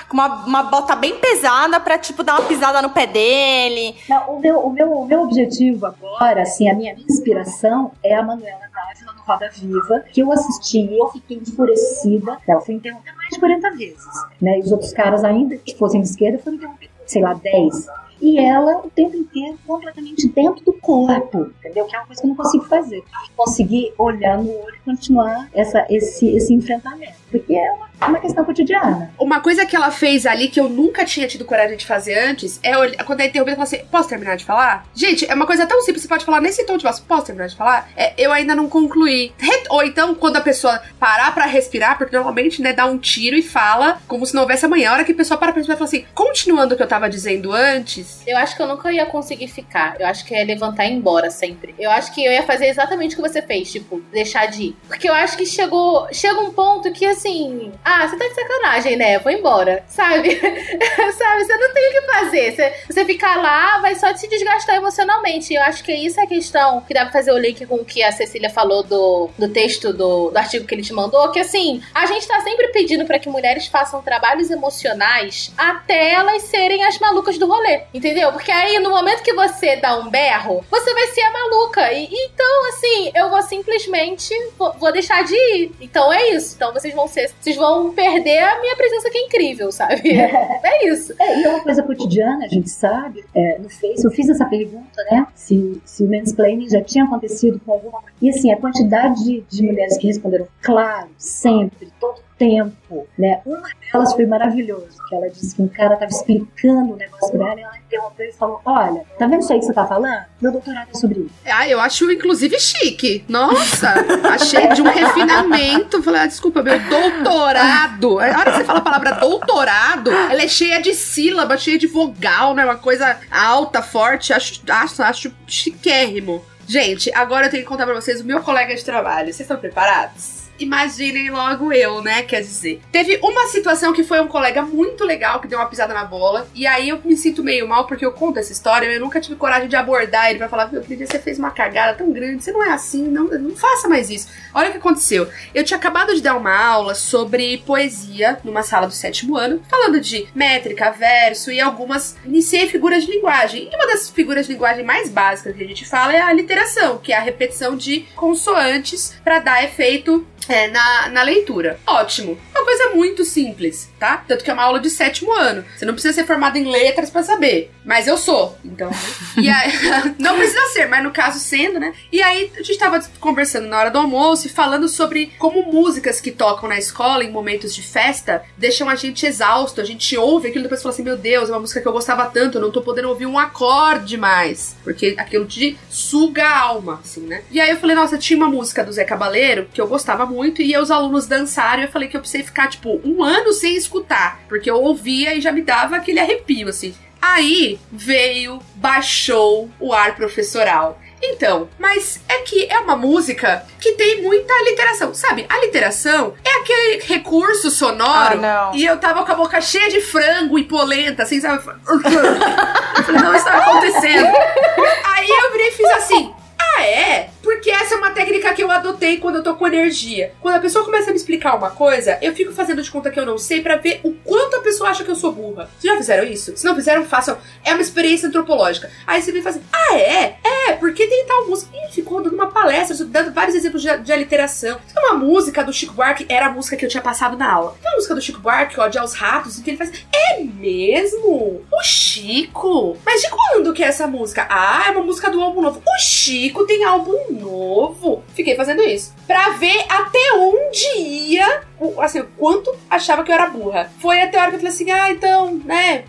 com uma bota bem pesada pra, tipo, dar uma pisada no pé dele. Não, o meu objetivo agora, assim, a minha inspiração é a Manuela Dávila no Roda Viva, que eu assisti e eu fiquei enfurecida. Ela foi interrompida mais de 40 vezes, né? E os outros caras, ainda que fossem de esquerda, foram interrompidos, sei lá, 10. E ela, o tempo inteiro, completamente dentro do corpo, entendeu? Que é uma coisa que eu não consigo fazer. Conseguir olhar no olho e continuar esse enfrentamento. Porque é uma questão cotidiana. Uma coisa que ela fez ali, que eu nunca tinha tido coragem de fazer antes, é quando é interrompida, ela fala assim: posso terminar de falar? Gente, é uma coisa tão simples, você pode falar nesse tom de voz: posso terminar de falar? Eu ainda não concluí. Ou então, quando a pessoa parar pra respirar, porque normalmente, né, dá um tiro e fala como se não houvesse amanhã. A hora que a pessoa para pra respirar e fala assim: continuando o que eu tava dizendo antes. Eu acho que eu nunca ia conseguir ficar. Eu acho que eu ia levantar e ir embora sempre. Eu acho que eu ia fazer exatamente o que você fez, tipo, deixar de ir. Porque eu acho que chega um ponto que, assim, você tá de sacanagem, né? Vou embora, sabe? Sabe? Você não tem o que fazer. Você ficar lá vai só te desgastar emocionalmente. Eu acho que isso é a questão que dá pra fazer o link com o que a Cecília falou do texto do artigo que ele te mandou, que, assim, a gente tá sempre pedindo pra que mulheres façam trabalhos emocionais até elas serem as malucas do rolê, entendeu? Porque aí, no momento que você dá um berro, você vai ser a maluca. Então, assim, eu vou simplesmente vou deixar de ir. Então é isso. Então vocês vão perder a minha presença, que é incrível, sabe? É isso. E é uma coisa cotidiana, a gente sabe. No Face, eu fiz essa pergunta, né? Se o mansplaining já tinha acontecido com alguma coisa. E assim, a quantidade de mulheres que responderam: claro, sempre, todo tempo, né? Uma delas foi maravilhosa, que ela disse que um cara estava explicando um negócio pra ela e ela interrompeu e falou, olha, tá vendo isso aí que você tá falando? Meu doutorado é sobre isso. Eu acho, inclusive, chique. Nossa, achei de um refinamento. Falei, desculpa, meu doutorado. A hora que você fala a palavra doutorado, ela é cheia de sílaba, cheia de vogal, né? Uma coisa alta, forte. Acho chiquérrimo. Gente, agora eu tenho que contar pra vocês o meu colega de trabalho. Vocês estão preparados? Imaginem logo eu, né? Quer dizer, teve uma situação que foi um colega muito legal que deu uma pisada na bola. E aí eu me sinto meio mal porque eu conto essa história. Eu nunca tive coragem de abordar ele pra falar: meu querido, você fez uma cagada tão grande, você não é assim, não faça mais isso. Olha o que aconteceu. Eu tinha acabado de dar uma aula sobre poesia numa sala do 7º ano, falando de métrica, verso e algumas. Iniciei figuras de linguagem. E uma das figuras de linguagem mais básicas que a gente fala é a literação, que é a repetição de consoantes pra dar efeito na leitura. Ótimo. Uma coisa muito simples, tá? Tanto que é uma aula de 7º ano. Você não precisa ser formado em letras pra saber. Mas eu sou. Então, e aí, não precisa ser, mas no caso sendo, né? E aí a gente tava conversando na hora do almoço e falando sobre como músicas que tocam na escola em momentos de festa deixam a gente exausto. A gente ouve aquilo e depois fala assim, meu Deus, é uma música que eu gostava tanto, eu não tô podendo ouvir um acorde mais. Porque aquilo te suga a alma, assim, né? E aí eu falei, nossa, tinha uma música do Zé Cabaleiro que eu gostava muito e os alunos dançaram e eu falei que eu precisei ficar, tipo, 1 ano sem escutar, porque eu ouvia e já me dava aquele arrepio, assim. Aí baixou o ar professoral. Então, mas é que é uma música que tem muita literação, sabe? A literação é aquele recurso sonoro e eu tava com a boca cheia de frango e polenta, assim, sabe? Eu falei, não está acontecendo. Aí eu virei e fiz assim, porque essa é uma técnica que eu adotei quando eu tô com energia. Quando a pessoa começa a me explicar uma coisa, eu fico fazendo de conta que eu não sei pra ver o quanto a pessoa acha que eu sou burra. Vocês já fizeram isso? Se não fizeram, façam. É uma experiência antropológica. Aí você vem fazer, porque tem tal música. E ficou dando uma palestra, dando vários exemplos de aliteração. Tem uma música do Chico Buarque, era a música que eu tinha passado na aula. Tem uma música do Chico Buarque, Ode aos Ratos, e que ele faz, é mesmo? O Chico? Mas de quando que é essa música? É uma música do álbum novo. O Chico tem álbum novo. Fiquei fazendo isso pra ver até onde ia, assim, o quanto achava que eu era burra. Foi até a hora que eu falei assim, então, né,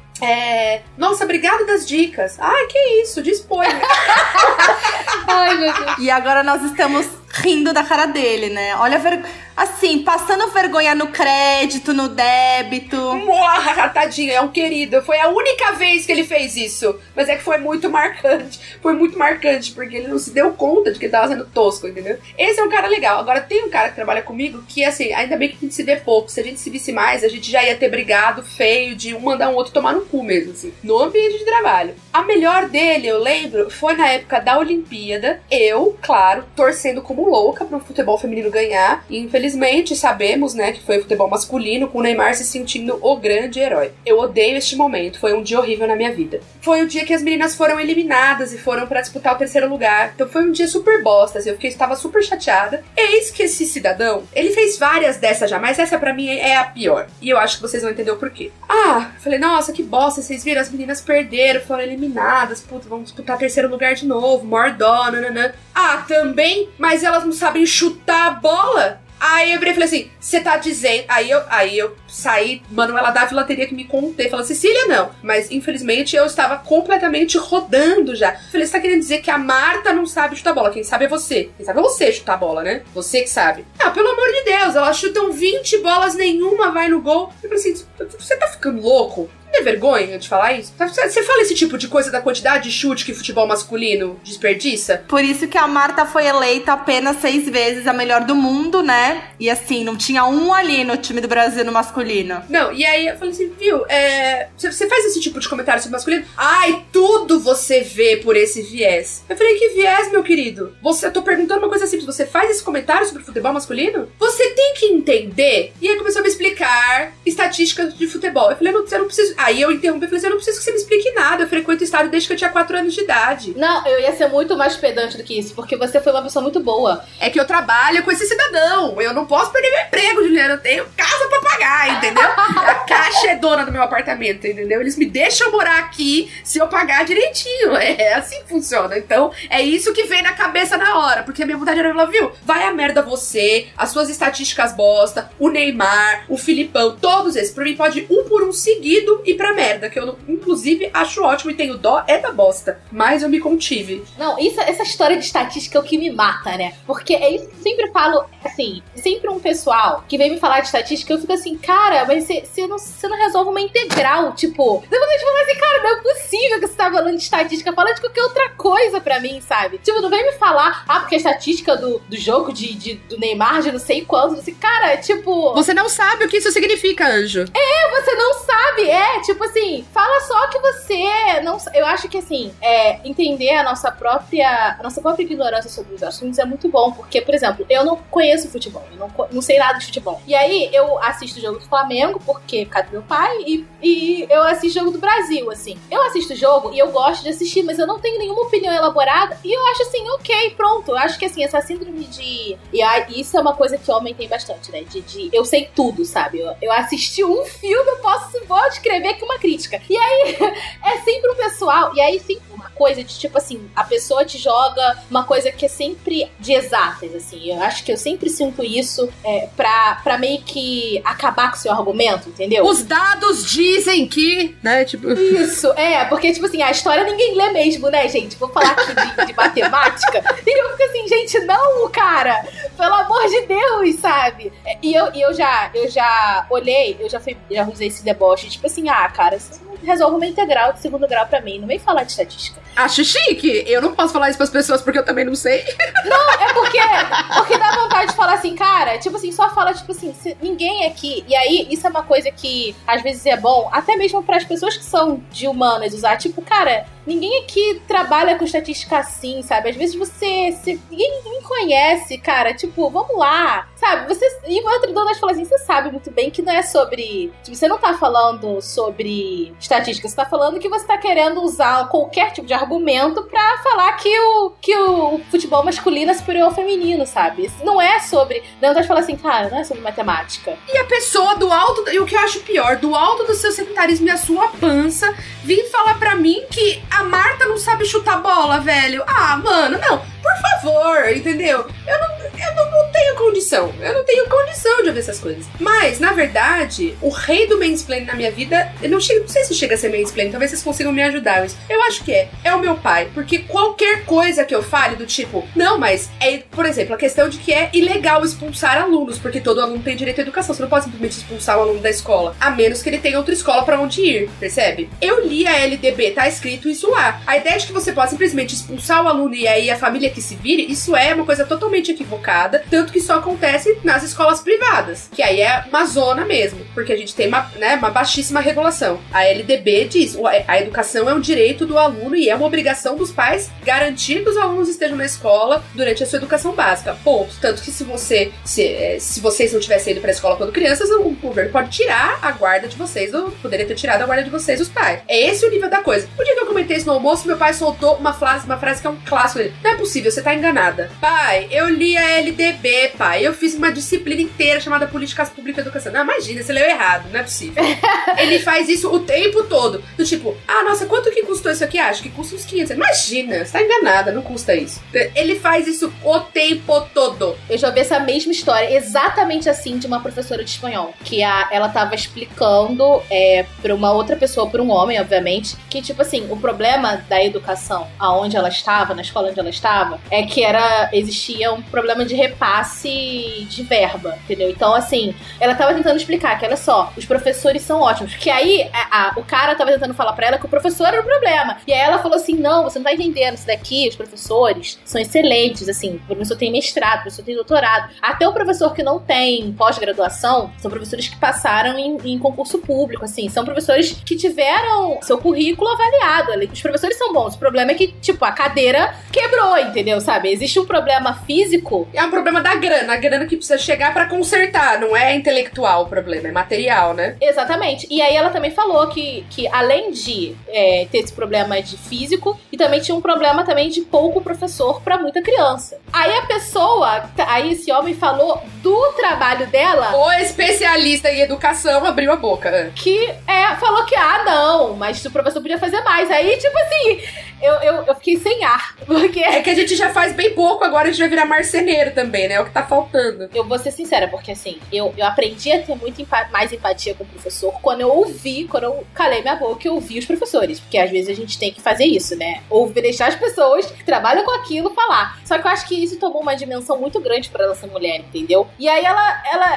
nossa, obrigada das dicas. Que isso, de spoiler. Ai, meu Deus. E agora nós estamos rindo da cara dele, né? Olha, assim, passando vergonha no crédito, no débito. Tadinho, é um querido. Foi a única vez que ele fez isso. Mas é que foi muito marcante. Foi muito marcante, porque ele não se deu conta de que ele tava sendo tosco, entendeu? Esse é um cara legal. Agora, tem um cara que trabalha comigo que, assim, ainda bem que a gente se vê pouco. Se a gente se visse mais, a gente já ia ter brigado feio de um mandar um outro tomar no cu mesmo, assim. No ambiente de trabalho. A melhor dele, eu lembro, foi na época da Olimpíada. Eu, claro, torcendo como louca pro futebol feminino ganhar. E, infelizmente, sabemos, né, que foi o futebol masculino, com o Neymar se sentindo o grande herói. Eu odeio este momento. Foi um dia horrível na minha vida. Foi o dia que as meninas foram eliminadas e foram pra disputar o 3º lugar. Então foi um dia super bosta, assim. Eu estava super chateada. Eis que esse cidadão, ele fez várias dessas já, mas essa pra mim é a pior. E eu acho que vocês vão entender o porquê. Falei, nossa, que bosta, vocês viram? As meninas perderam, foram eliminadas. Puta, vamos disputar 3º lugar de novo. Mordó, nananã. Também? Mas elas não sabem chutar a bola? Aí eu virei e falei assim, você tá dizendo... Aí eu saí, Manuela Dávila teria que me conter. Falei, Cecília, não. Mas, infelizmente, eu estava completamente rodando já. Falei, você tá querendo dizer que a Marta não sabe chutar bola? Quem sabe é você. Quem sabe é você chutar bola, né? Você que sabe. Pelo amor de Deus, elas chutam 20 bolas, nenhuma vai no gol. Eu falei assim, você tá ficando louco? Não é vergonha de falar isso? Você fala esse tipo de coisa da quantidade de chute que futebol masculino desperdiça? Por isso que a Marta foi eleita apenas 6 vezes a melhor do mundo, né? E assim, não tinha um ali no time do Brasil no masculino. Não, e aí eu falei assim, viu, você faz esse tipo de comentário sobre masculino? Tudo você vê por esse viés. Eu falei, que viés, meu querido? Eu tô perguntando uma coisa simples, você faz esse comentário sobre futebol masculino? Você tem que entender. E aí começou a me explicar estatísticas de futebol. Eu falei, você não precisa... Aí eu interrompi e falei assim, eu não preciso que você me explique nada, eu frequento o estádio desde que eu tinha 4 anos de idade. Não, eu ia ser muito mais pedante do que isso, porque você foi uma pessoa muito boa. É que eu trabalho com esse cidadão, eu não posso perder meu emprego, Juliana, eu tenho casa pra pagar, entendeu? A Caixa é dona do meu apartamento, entendeu? Eles me deixam morar aqui se eu pagar direitinho, é assim que funciona. Então, é isso que vem na cabeça na hora, porque a minha vontade era falar, viu, vai a merda você, as suas estatísticas bosta, o Neymar, o Filipão, todos esses, pra mim pode um por um seguido ir pra merda, que eu inclusive acho ótimo e tenho dó, é da bosta, mas eu me contive. Não, essa história de estatística é o que me mata, né? Porque é isso que eu sempre falo, assim, sempre um pessoal que vem me falar de estatística, eu fico assim, cara, mas você não resolve uma integral, tipo, depois a gente fala assim, cara, não é possível que você tá falando de estatística, fala de qualquer outra coisa pra mim, sabe? Tipo, não vem me falar, porque a estatística do jogo do Neymar, de não sei quanto, assim, cara, tipo... Você não sabe o que isso significa, Anjo. Você não sabe, tipo assim, fala só que você não... Eu acho que, assim, entender a nossa própria ignorância sobre os assuntos é muito bom, porque, por exemplo, eu não conheço futebol, eu não sei nada de futebol. E aí, eu assisto o jogo do Flamengo, porque por causa do meu pai, e eu assisto o jogo do Brasil, assim. Eu assisto o jogo e eu gosto de assistir, mas eu não tenho nenhuma opinião elaborada, e eu acho assim, ok, pronto. Eu acho que, assim, essa síndrome de... isso é uma coisa que homem tem bastante, né? De eu sei tudo, sabe? Eu assisti um filme, vou escrever aqui uma crítica. E aí, é sempre um pessoal, e aí sempre uma coisa de, tipo assim, a pessoa te joga uma coisa que é sempre de exatas, assim. Eu acho que eu sempre sinto isso pra meio que acabar com o seu argumento, entendeu? Os dados dizem que, né, tipo... Isso, porque, tipo assim, a história ninguém lê mesmo, né, gente? Vou falar aqui de matemática. E eu fico assim, gente, não, cara! Pelo amor de Deus, sabe? E eu já olhei, eu já usei esse deboche, tipo assim, cara, você não resolve uma integral de segundo grau pra mim, não vem falar de estatística. Acho chique, eu não posso falar isso pras pessoas porque eu também não sei. Não, é porque dá vontade de falar assim, cara, tipo assim, só fala, tipo assim, ninguém aqui, e aí isso é uma coisa que às vezes é bom, até mesmo pras pessoas que são de humanas usar, tipo, cara, ninguém aqui trabalha com estatística assim, sabe? Às vezes ninguém conhece, cara, tipo, vamos lá, sabe? E o outro dono fala assim, você sabe muito bem que não é sobre, tipo, você não tá falando sobre estatística, você tá falando que você tá querendo usar qualquer tipo de argumento pra falar que o futebol masculino é superior ao feminino, sabe? Não é sobre... Não, tá falando assim, cara, não é sobre matemática. E a pessoa do alto... E o que eu acho pior, do alto do seu sectarismo e a sua pança, vim falar pra mim que a Marta não sabe chutar bola, velho. Ah, mano, não. Por favor, entendeu? Eu não tenho condição. Eu não tenho condição de ouvir essas coisas. Mas, na verdade, o rei do mansplaining na minha vida... Eu não sei se chega a ser mansplaining. Talvez vocês consigam me ajudar. Mas eu acho que é o meu pai. Porque qualquer coisa que eu fale do tipo... Não, mas por exemplo, a questão de que é ilegal expulsar alunos. Porque todo aluno tem direito à educação. Você não pode simplesmente expulsar um aluno da escola. A menos que ele tenha outra escola pra onde ir. Percebe? Eu li a LDB, tá escrito isso lá. A ideia de que você pode simplesmente expulsar o aluno e aí a família que se vire, isso é uma coisa totalmente equivocada, tanto que só acontece nas escolas privadas, que aí é uma zona mesmo, porque a gente tem uma baixíssima regulação. A LDB diz, a educação é um direito do aluno e é uma obrigação dos pais garantir que os alunos estejam na escola durante a sua educação básica, ponto. Tanto que se vocês não tivessem ido pra escola quando crianças, o governo pode tirar a guarda de vocês, poderia ter tirado a guarda de vocês, os pais. É esse o nível da coisa. O dia que eu comentei isso no almoço, meu pai soltou uma frase que é um clássico dele. Não é possível, você tá enganada. Pai, eu li a LDB, pai. Eu fiz uma disciplina inteira chamada Políticas Públicas e Educação. Não, imagina, você leu errado, não é possível. Ele faz isso o tempo todo. Do tipo, nossa, quanto que custou isso aqui? Acho que custa uns 500. Imagina, você tá enganada, não custa isso. Ele faz isso o tempo todo. Eu já ouvi essa mesma história, exatamente assim, de uma professora de espanhol. Que ela tava explicando pra uma outra pessoa, pra um homem, obviamente, que, tipo assim, o problema da educação aonde ela estava, na escola onde ela estava, é que existia um problema de repasse de verba, entendeu? Então, assim, ela tava tentando explicar que, olha só, os professores são ótimos. Que aí, o cara tava tentando falar pra ela que o professor era o problema. E aí ela falou assim, não, você não tá entendendo, isso daqui, os professores são excelentes, assim, o professor tem mestrado, o professor tem doutorado, doutorado. Até o professor que não tem pós-graduação, são professores que passaram em concurso público, assim. São professores que tiveram seu currículo avaliado. Os professores são bons. O problema é que, tipo, a cadeira quebrou, entendeu? Sabe? Existe um problema físico. É um problema da grana. A grana que precisa chegar pra consertar. Não é intelectual o problema, é material, né? Exatamente. E aí ela também falou que além de ter esse problema de físico, e também tinha um problema também de pouco professor pra muita criança. Aí aí esse homem falou do trabalho dela. O especialista em educação abriu a boca. Que falou que, não, mas o professor podia fazer mais. Aí, tipo assim, eu fiquei sem ar. Porque é que a gente já faz bem pouco, agora a gente vai virar marceneiro também, né? É o que tá faltando. Eu vou ser sincera, porque assim, eu aprendi a ter muito mais empatia com o professor quando eu calei minha boca e ouvi os professores. Porque às vezes a gente tem que fazer isso, né? Ouvir, deixar as pessoas que trabalham com aquilo falar. Só que eu acho que isso tomou uma dimensão muito grande pra ela ser mulher, entendeu? E aí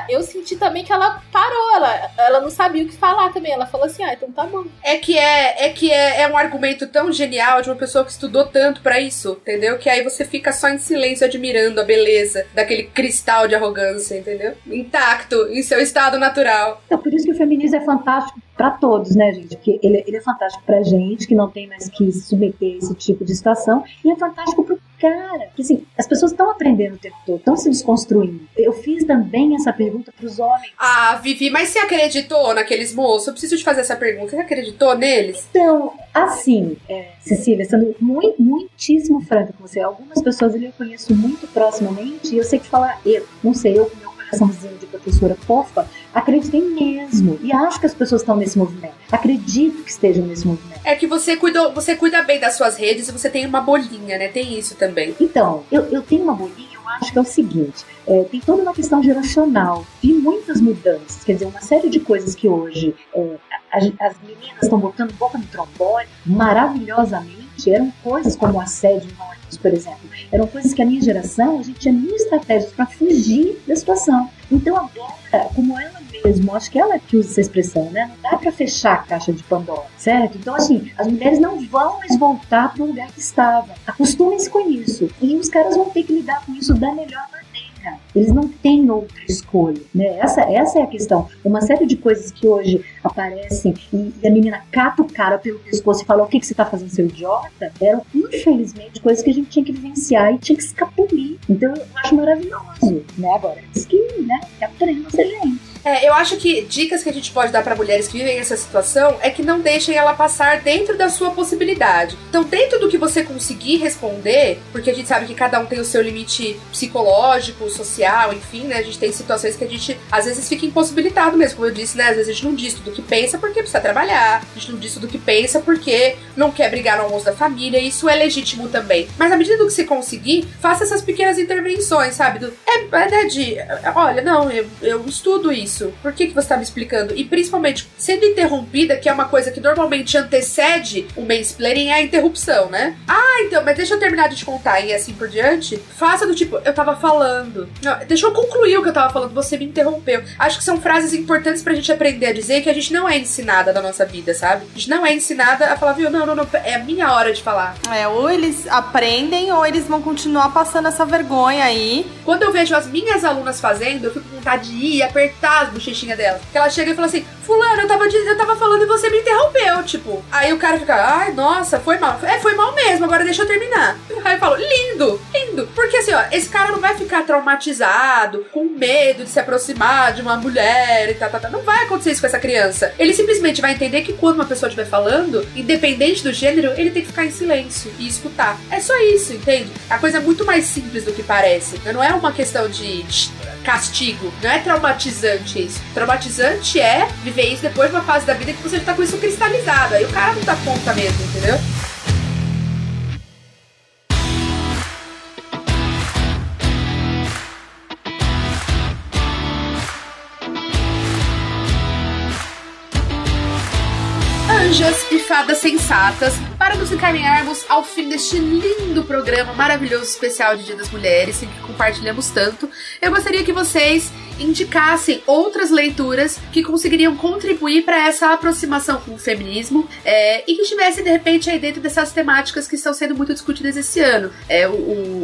eu senti também que ela parou, ela não sabia o que falar também. Ela falou assim, então tá bom. É que é um argumento tão genial de uma pessoa que estudou tanto pra isso, entendeu? Que aí você fica só em silêncio admirando a beleza daquele cristal de arrogância, entendeu? Intacto, em seu estado natural. Então, por isso que o feminismo é fantástico pra todos, né, gente? Porque ele é fantástico pra gente, que não tem mais que se submeter a esse tipo de situação, e é fantástico pro cara. Porque, assim, as pessoas estão aprendendo o tempo todo, estão se desconstruindo. Eu fiz também essa pergunta pros homens. Vivi, mas você acreditou naqueles moços? Eu preciso te fazer essa pergunta. Você acreditou neles? Então, assim, Cecília, sendo muitíssimo franca com você, algumas pessoas eu conheço muito proximamente, e eu sei que falar, eu com meu coraçãozinho de professora fofa, acreditei mesmo. E acho que as pessoas estão nesse movimento. Acredito que estejam nesse movimento. É que você cuida bem das suas redes e você tem uma bolinha, né? Tem isso também. Então, eu tenho uma bolinha, eu acho que é o seguinte. Tem toda uma questão geracional. Vi muitas mudanças. Quer dizer, uma série de coisas que hoje as meninas estão botando boca no trombone maravilhosamente. Eram coisas como assédio em ônibus, por exemplo. Eram coisas que a minha geração, a gente tinha mil estratégias para fugir da situação. Então agora, como ela mesmo, acho que ela que usa essa expressão, né? Não dá para fechar a caixa de Pandora, certo? Então assim, as mulheres não vão mais voltar para o lugar que estavam. Acostumem-se com isso. E os caras vão ter que lidar com isso da melhor maneira. Eles não têm outra escolha, né? Essa é a questão. Uma série de coisas que hoje aparecem e a menina cata o cara pelo pescoço e fala: o que você tá fazendo, seu idiota? Eram, infelizmente, coisas que a gente tinha que vivenciar e tinha que escapulir. Então eu acho maravilhoso, né? Agora, diz que, né, que aprendam a ser gente. Eu acho que dicas que a gente pode dar pra mulheres que vivem essa situação é que não deixem ela passar dentro da sua possibilidade. Então, dentro do que você conseguir responder, porque a gente sabe que cada um tem o seu limite psicológico, social, enfim, né? A gente tem situações que a gente, às vezes, fica impossibilitado mesmo. Como eu disse, né? Às vezes a gente não diz tudo o que pensa porque precisa trabalhar. A gente não diz tudo o que pensa porque não quer brigar no almoço da família. Isso é legítimo também. Mas, à medida do que você conseguir, faça essas pequenas intervenções, sabe? Olha, não, eu estudo isso. Por que você tá me explicando? E principalmente, sendo interrompida, que é uma coisa que normalmente antecede o mansplaining, é a interrupção, né? Então, mas deixa eu terminar de te contar e assim por diante. Faça do tipo, eu tava falando. Não, deixa eu concluir o que eu tava falando, você me interrompeu. Acho que são frases importantes pra gente aprender a dizer que a gente não é ensinada na nossa vida, sabe? A gente não é ensinada a falar, viu? Não, é a minha hora de falar. Ou eles aprendem ou eles vão continuar passando essa vergonha aí. Quando eu vejo as minhas alunas fazendo, eu fico com vontade de ir apertar as bochechinhas dela. Porque ela chega e fala assim: fulano, eu tava falando e você me interrompeu, tipo. Aí o cara fica: ai, nossa, foi mal. Foi mal mesmo, agora deixa eu terminar. Aí eu falo: lindo. Porque assim, esse cara não vai ficar traumatizado, com medo de se aproximar de uma mulher e tal. Não vai acontecer isso com essa criança. Ele simplesmente vai entender que quando uma pessoa estiver falando, independente do gênero, ele tem que ficar em silêncio e escutar. É só isso, entende? A coisa é muito mais simples do que parece. Não é uma questão de castigo, não é traumatizante isso. Traumatizante é viver isso depois de uma fase da vida que você já tá com isso cristalizado. Aí o cara não dá conta mesmo, entendeu? Anjas e fadas sensatas, para nos encaminharmos ao fim deste lindo programa maravilhoso especial de Dia das Mulheres, em que compartilhamos tanto, eu gostaria que vocês indicassem outras leituras que conseguiriam contribuir para essa aproximação com o feminismo e que estivessem, de repente, aí dentro dessas temáticas que estão sendo muito discutidas esse ano.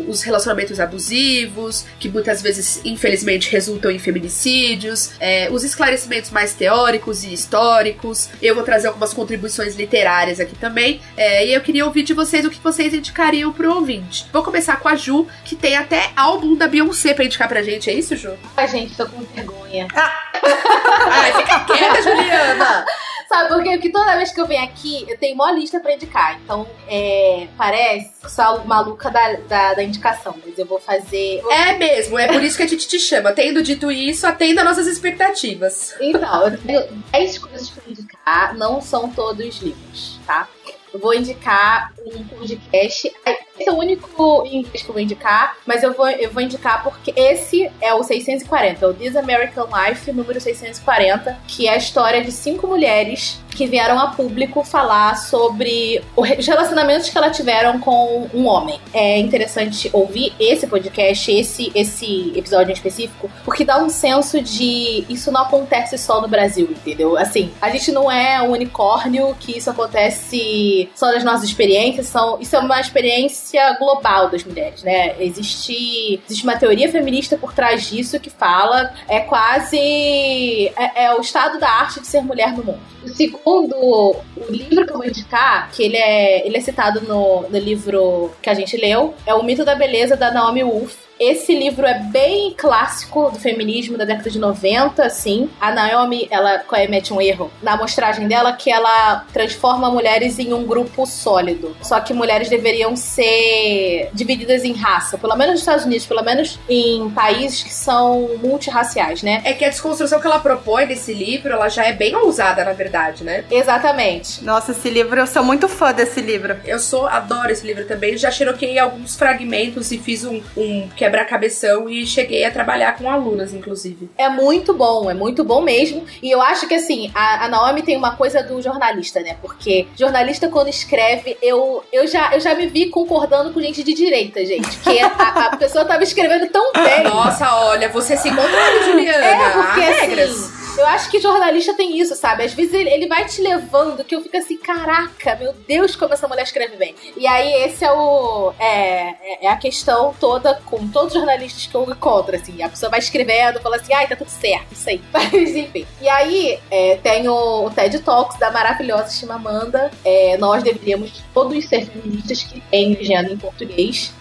Os relacionamentos abusivos, que muitas vezes, infelizmente, resultam em feminicídios, os esclarecimentos mais teóricos e históricos. Eu vou trazer algumas contribuições literárias aqui também, e eu queria ouvir de vocês o que vocês indicariam pro ouvinte. Vou começar com a Ju, que tem até álbum da Beyoncé pra indicar pra gente, é isso, Ju? Ai, gente, tô com vergonha. Ai, fica quieta, Juliana! Sabe por quê? Porque toda vez que eu venho aqui, eu tenho uma lista pra indicar. Então, parece só maluca da indicação, mas eu vou fazer... É mesmo, é por isso que a gente te chama. Tendo dito isso, atenda nossas expectativas. Então, eu tenho 10 coisas pra indicar, não são todos livros, tá? Eu vou indicar um podcast. Esse é o único em inglês que eu vou indicar, mas eu vou indicar porque esse é o 640, o This American Life, número 640, que é a história de 5 mulheres que vieram a público falar sobre os relacionamentos que elas tiveram com um homem. É interessante ouvir esse podcast, esse episódio em específico, porque dá um senso de isso não acontece só no Brasil, entendeu? Assim, a gente não é um unicórnio que isso acontece só das nossas experiências, isso é uma experiência global das mulheres, né? Existe uma teoria feminista por trás disso que fala, é o estado da arte de ser mulher no mundo. O segundo, o livro que eu vou indicar, que ele é citado no livro que a gente leu, é O Mito da Beleza, da Naomi Wolf. Esse livro é bem clássico do feminismo da década de 90, assim. A Naomi, ela comete um erro na amostragem dela, que ela transforma mulheres em um grupo sólido. Só que mulheres deveriam ser divididas em raça, pelo menos nos Estados Unidos, pelo menos em países que são multirraciais, né? É que a desconstrução que ela propõe nesse livro, ela já é bem ousada, na verdade, né? Exatamente. Nossa, esse livro, eu sou muito fã desse livro. Adoro esse livro também. Já xeroquei alguns fragmentos e fiz um quebra-cabeção e cheguei a trabalhar com alunas, inclusive. É muito bom mesmo. E eu acho que, assim, a Naomi tem uma coisa do jornalista, né? Porque jornalista, quando escreve, eu já me vi concordando com gente de direita, gente. Porque a pessoa tava escrevendo tão bem. Nossa, olha, você se contraria, Juliana. Porque, há regras. Assim, eu acho que jornalista tem isso, sabe? Às vezes ele vai te levando que eu fico assim, caraca, meu Deus, como essa mulher escreve bem. E aí esse é a questão toda com todos os jornalistas que eu encontro, assim. A pessoa vai escrevendo, fala assim, ai, tá tudo certo, isso aí. Mas enfim. E aí tem o TED Talks da maravilhosa Chimamanda. Nós deveríamos todos ser feministas, que tem legenda em português.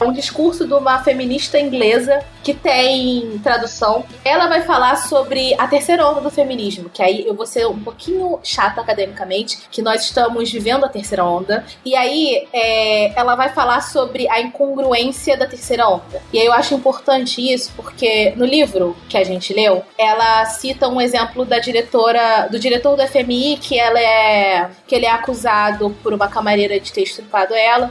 É um discurso de uma feminista inglesa que tem tradução. Ela vai falar sobre a terceira onda do feminismo, que aí eu vou ser um pouquinho chata academicamente, que nós estamos vivendo a terceira onda. E aí ela vai falar sobre a incongruência da terceira onda. E aí eu acho importante isso, porque no livro que a gente leu, ela cita um exemplo do diretor do FMI, que ele é acusado por uma camareira de ter estuprado ela.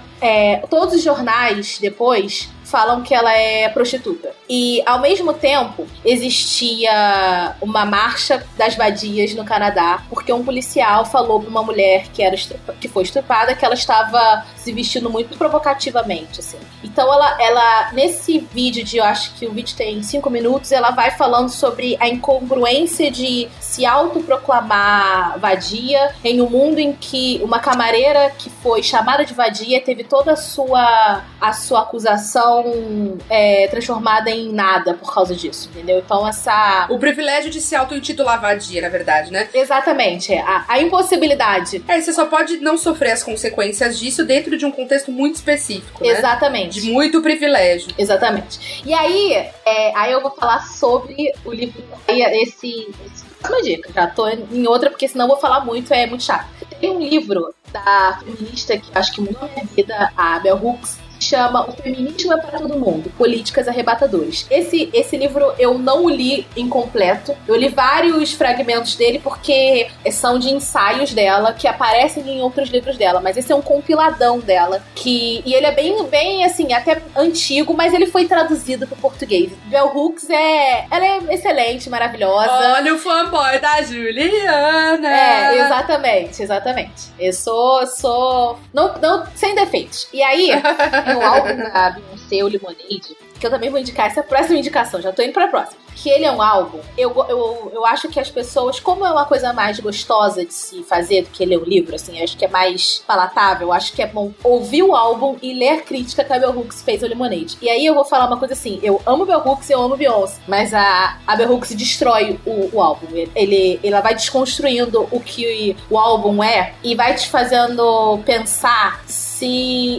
Todos os jornais depois falam que ela é prostituta. E, ao mesmo tempo, existia uma marcha das vadias no Canadá, porque um policial falou pra uma mulher que foi estuprada que ela estava se vestindo muito provocativamente, assim. Então, ela nesse vídeo eu acho que o vídeo tem 5 minutos, ela vai falando sobre a incongruência de se autoproclamar vadia em um mundo em que uma camareira que foi chamada de vadia teve toda a sua acusação transformada em nada por causa disso, entendeu? Então o privilégio de se auto-intitular vadia, na verdade, né? Exatamente, a impossibilidade. Você só pode não sofrer as consequências disso dentro de um contexto muito específico, né? Exatamente. De muito privilégio. Exatamente. E aí eu vou falar sobre o livro, uma dica, já tô em outra, porque senão eu vou falar muito, é muito chato. Tem um livro da feminista que acho que mudou a minha vida, a Bell Hooks, chama O Feminismo é para Todo Mundo, Políticas Arrebatadoras. Esse livro eu não o li incompleto. Eu li vários fragmentos dele porque são de ensaios dela que aparecem em outros livros dela, mas esse é um compiladão dela e ele é bem assim, até antigo, mas ele foi traduzido para o português. Bell Hooks ela é excelente, maravilhosa. Olha o fanboy da Juliana. Exatamente. Eu sou não sem defeitos. E aí tem um álbum da Beyoncé, o Lemonade, que eu também vou indicar, essa é a próxima indicação, já tô indo pra próxima. Que ele é um álbum, eu acho que as pessoas, como é uma coisa mais gostosa de se fazer do que ler um livro, assim, acho que é mais palatável, acho que é bom ouvir o álbum e ler a crítica que a Bell Hooks fez ao Lemonade. E aí eu vou falar uma coisa assim, eu amo Bell Hooks e eu amo Beyoncé, mas a Bell Hooks destrói o álbum. Ela vai desconstruindo o que o álbum é e vai te fazendo pensar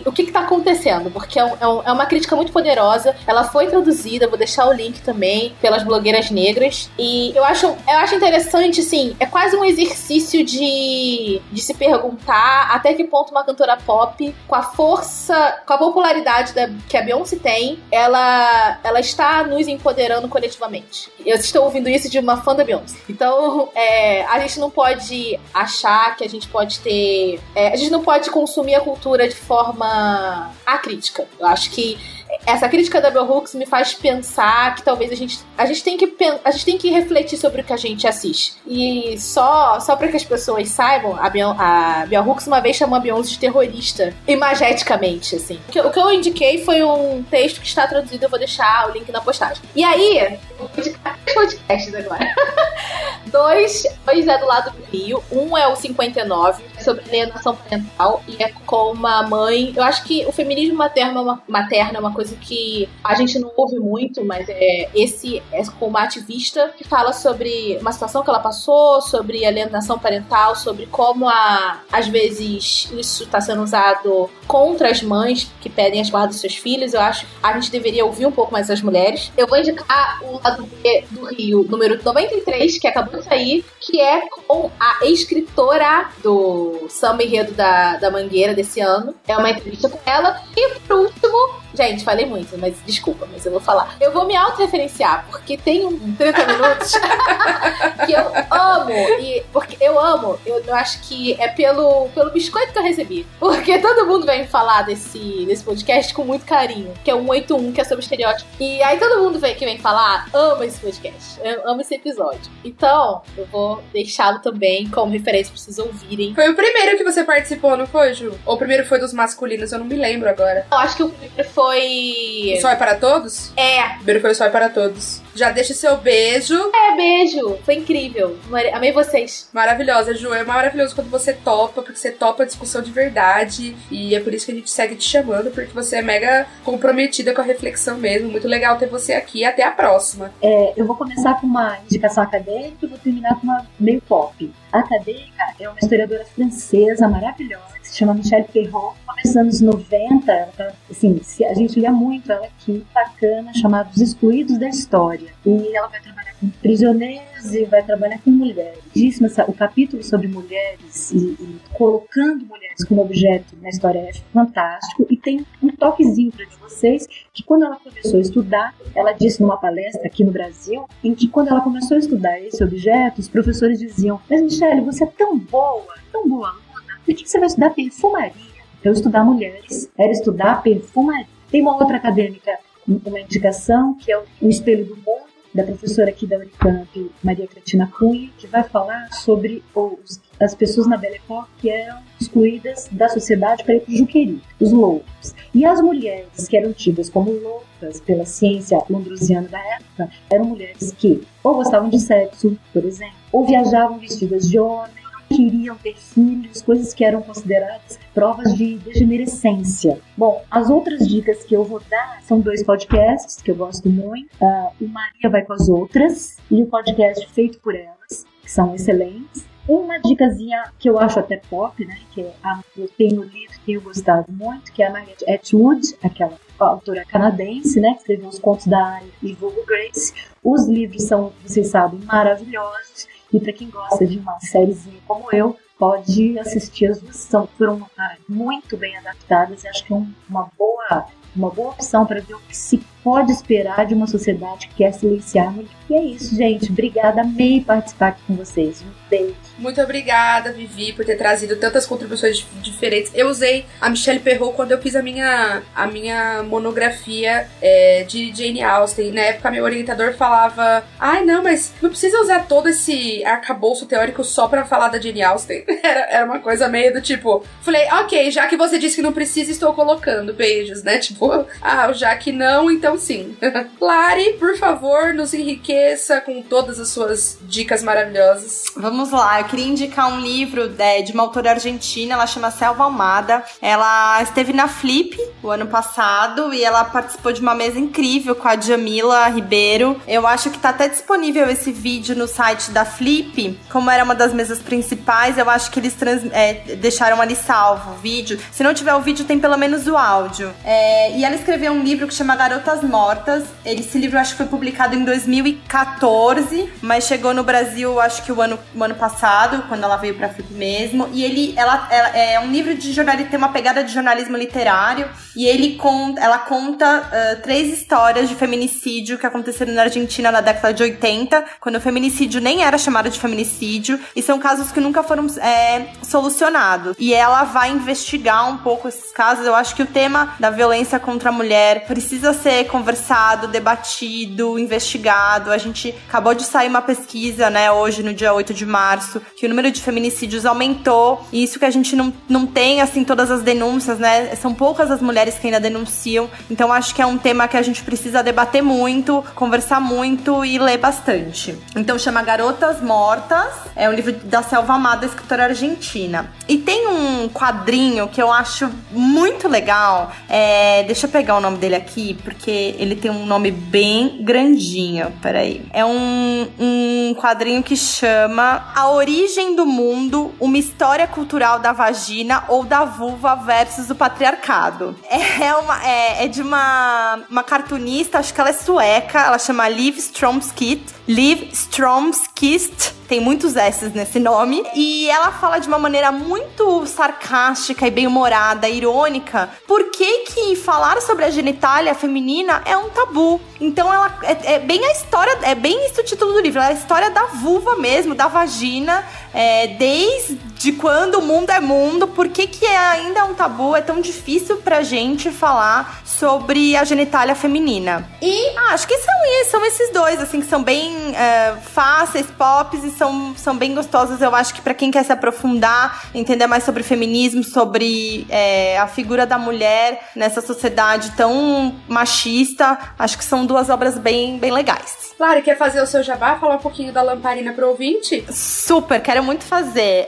o que tá acontecendo, porque é uma crítica muito poderosa, ela foi traduzida, vou deixar o link também, pelas blogueiras negras, e eu acho interessante, assim, é quase um exercício de se perguntar até que ponto uma cantora pop, com a força, com a popularidade que a Beyoncé tem, ela está nos empoderando coletivamente. Eu estou ouvindo isso de uma fã da Beyoncé. Então, a gente não pode achar que a gente pode ter... a gente não pode consumir a cultura de forma acrítica. Eu acho que essa crítica da Bell Hooks me faz pensar que talvez a gente tem que refletir sobre o que a gente assiste. E só pra que as pessoas saibam, a Bell Hooks uma vez chamou a Beyoncé de terrorista, imageticamente, assim. O que eu indiquei foi um texto que está traduzido, eu vou deixar o link na postagem. E aí, eu vou indicar 3 podcasts agora. 2 é do lado do Rio, um é o 59, é sobre alienação parental, e é com uma mãe. Eu acho que o feminismo materno é uma coisa que a gente não ouve muito, mas esse é com uma ativista que fala sobre uma situação que ela passou, sobre alienação parental, sobre como às vezes isso está sendo usado contra as mães que pedem as guardas dos seus filhos. Eu acho que a gente deveria ouvir um pouco mais as mulheres. Eu vou indicar o lado B do Rio, número 93, que acabou de sair, que é com a escritora do Samba Enredo da Mangueira desse ano. É uma entrevista com ela. E por último, gente, falei muito, mas desculpa, mas eu vou falar. Eu vou me autorreferenciar, porque tem 30 minutos que eu amo. Porque eu amo, eu acho que é pelo biscoito que eu recebi. Porque todo mundo vem falar desse podcast com muito carinho, que é o 181, que é sobre estereótipo. E aí todo mundo que vem falar, ama esse podcast, ama esse episódio. Então, eu vou deixá-lo também como referência pra vocês ouvirem. Foi o primeiro que você participou, não foi, Ju? Ou o primeiro foi dos masculinos, eu não me lembro agora. Eu acho que o primeiro foi... O Sol é para Todos? É. O primeiro foi o Sol é para Todos. Já deixa o seu beijo. Beijo. Foi incrível. Amei vocês. Maravilhosa, Ju. É maravilhoso quando você topa, porque você topa a discussão de verdade. E é por isso que a gente segue te chamando, porque você é mega comprometida com a reflexão mesmo. Muito legal ter você aqui. Até a próxima. Eu vou começar com uma indicação acadêmica e vou terminar com uma meio pop. A acadêmica é uma historiadora francesa maravilhosa, que se chama Michelle Perrault. Nos anos 90, ela tá, assim, a gente lia muito ela aqui, bacana, chamada Os Excluídos da História. E ela vai trabalhar com prisioneiros e vai trabalhar com mulheres. O capítulo sobre mulheres e colocando mulheres como objeto na história é fantástico. E tem um toquezinho para vocês, que quando ela começou a estudar, ela disse numa palestra aqui no Brasil, em que quando ela começou a estudar esse objeto, os professores diziam: mas Michelle, você é tão boa aluna, por que você vai estudar perfumaria? Eu estudar mulheres, era estudar perfumaria. Tem uma outra acadêmica, uma indicação, que é o Espelho do Mundo, da professora aqui da Unicamp, Maria Cristina Cunha, que vai falar sobre as pessoas na Belle Époque que eram excluídas da sociedade para ir para o Juqueri, os loucos. E as mulheres que eram tidas como loucas pela ciência londrosiana da época, eram mulheres que ou gostavam de sexo, por exemplo, ou viajavam vestidas de homem, queriam ter filhos, coisas que eram consideradas provas de degenerescência. Bom, as outras dicas que eu vou dar são 2 podcasts que eu gosto muito. O Maria Vai com as Outras e o podcast Feito por Elas, que são excelentes. Uma dicasinha que eu acho até pop, né, que eu tenho lido e tenho gostado muito, que é a Margaret Atwood, aquela autora canadense, né, que escreveu os contos da Anne e Vulgo Grace. Os livros são, vocês sabem, maravilhosos. E para quem gosta de uma sériezinha como eu, pode assistir as duas. Foram muito bem adaptadas e acho que é uma boa uma boa opção para ver o que se pode esperar de uma sociedade que quer silenciar mulher. E é isso, gente. Obrigada, amei participar aqui com vocês. Um beijo. Muito obrigada, Vivi, por ter trazido tantas contribuições diferentes. Eu usei a Michelle Perrault quando eu fiz a minha monografia de Jane Austen. Na época, meu orientador falava: ai, não, mas não precisa usar todo esse arcabouço teórico só pra falar da Jane Austen. Era uma coisa meio do tipo... Falei, ok, já que você disse que não precisa, estou colocando. Beijos, né? Tipo, já que não, então sim. Lari, por favor, nos enriqueça com todas as suas dicas maravilhosas. Vamos lá, eu queria indicar um livro de uma autora argentina, ela chama Selva Almada. Ela esteve na Flip o ano passado e ela participou de uma mesa incrível com a Djamila Ribeiro. Eu acho que tá até disponível esse vídeo no site da Flip. Como era uma das mesas principais, eu acho que eles deixaram ali salvo o vídeo. Se não tiver o vídeo, tem pelo menos o áudio. E ela escreveu um livro que chama Garotas Mortas. Esse livro eu acho que foi publicado em 2014, mas chegou no Brasil, acho que o ano passado, quando ela veio pra Flip mesmo. E ela é um livro de jornalismo, tem uma pegada de jornalismo literário. E ela conta 3 histórias de feminicídio que aconteceram na Argentina na década de 80, quando o feminicídio nem era chamado de feminicídio. E são casos que nunca foram solucionados. E ela vai investigar um pouco esses casos. Eu acho que o tema da violência contra a mulher precisa ser conversado, debatido, investigado. A gente acabou de sair uma pesquisa, né, hoje no dia 8 de março, que o número de feminicídios aumentou, e isso que a gente não tem, assim, todas as denúncias, né, são poucas as mulheres que ainda denunciam, então acho que é um tema que a gente precisa debater muito, conversar muito e ler bastante. Então chama Garotas Mortas, é um livro da Selva Amada, escritora argentina. E tem um quadrinho que eu acho muito legal, deixa eu pegar o nome dele aqui, porque ele tem um nome bem grandinho, peraí. É um quadrinho que chama A Origem do Mundo, uma história cultural da vagina ou da vulva versus o patriarcado. É de uma cartunista, acho que ela é sueca, ela chama Liv Strömquist, tem muitos S's nesse nome, e ela fala de uma maneira muito sarcástica e bem-humorada, irônica, por que falar sobre a genitália feminina é um tabu. Então ela é bem a história, é bem isso o título do livro, é a história da vulva mesmo, da vagina, desde quando o mundo é mundo, por que ainda é um tabu, é tão difícil pra gente falar sobre a genitália feminina. E acho que são esses dois, assim, que são bem fáceis, pops, e são bem gostosos. Eu acho que pra quem quer se aprofundar, entender mais sobre feminismo, sobre a figura da mulher nessa sociedade tão machista, acho que são 2 obras bem, bem legais. Lari, quer fazer o seu jabá? Falar um pouquinho da Lamparina pro ouvinte? Super, quero muito fazer.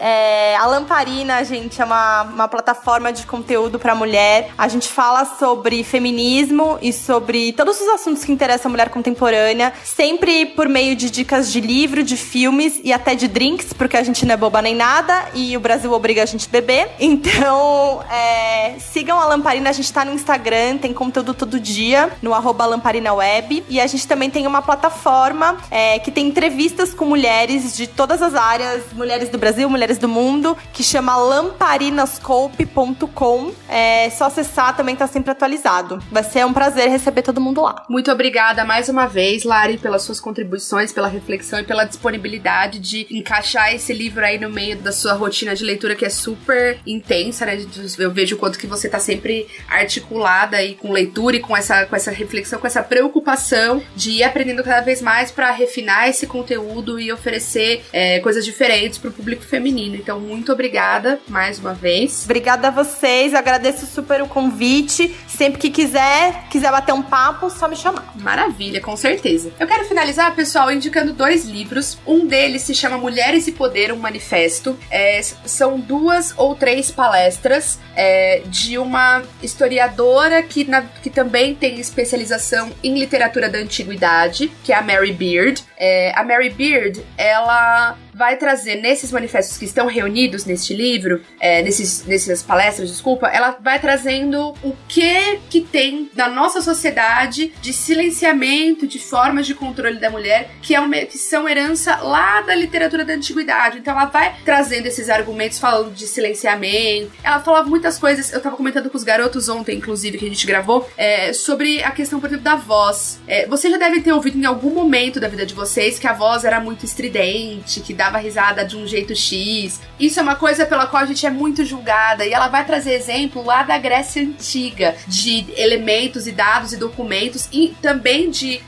A Lamparina, gente, é uma plataforma de conteúdo pra mulher. A gente fala sobre feminismo e sobre todos os assuntos que interessam a mulher contemporânea, sempre por meio de dicas de livro, de filmes e até de drinks, porque a gente não é boba nem nada e o Brasil obriga a gente a beber. Então, sigam a Lamparina, a gente tá no Instagram, tem conteúdo todo dia, no @lamparinaweb, e a gente também tem uma plataforma que tem entrevistas com mulheres de todas as áreas, mulheres do Brasil, mulheres do mundo, que chama lamparinascope.com. É só acessar, também tá sempre atualizado. Vai ser um prazer receber todo mundo lá. Muito obrigada mais uma vez, Lari, pelas suas contribuições, pela reflexão e pela disponibilidade de encaixar esse livro aí no meio da sua rotina de leitura, que é super intensa, né? Eu vejo o quanto que você tá sempre articulada aí com leitura e com essa reflexão, com essa preocupação de ir aprendendo cada vez mais para refinar esse conteúdo e oferecer coisas diferentes pro público feminino. Então, muito obrigada mais uma vez. Obrigada a vocês, agradeço super o convite. Sempre que quiser bater um papo, só me chamar. Maravilha, com certeza. Eu quero finalizar, pessoal, indicando 2 livros. Um deles se chama Mulheres e Poder, um Manifesto. São 2 ou 3 palestras de uma historiadora que também tem especialização em literatura da antiguidade, que é a Mary Beard. A Mary Beard, ela vai trazer nesses manifestos que estão reunidos neste livro, nessas palestras, desculpa, ela vai trazendo o que tem na nossa sociedade de silenciamento, de formas de controle da mulher, que são herança lá da literatura da antiguidade. Então ela vai trazendo esses argumentos falando de silenciamento. Ela falava muitas coisas, eu tava comentando com os garotos ontem, inclusive, que a gente gravou, sobre a questão, por exemplo, da voz. Vocês já devem ter ouvido em algum momento da vida de vocês que a voz era muito estridente, que dava risada de um jeito X. Isso é uma coisa pela qual a gente é muito julgada, e ela vai trazer exemplo lá da Grécia Antiga, de elementos e dados e documentos, e também de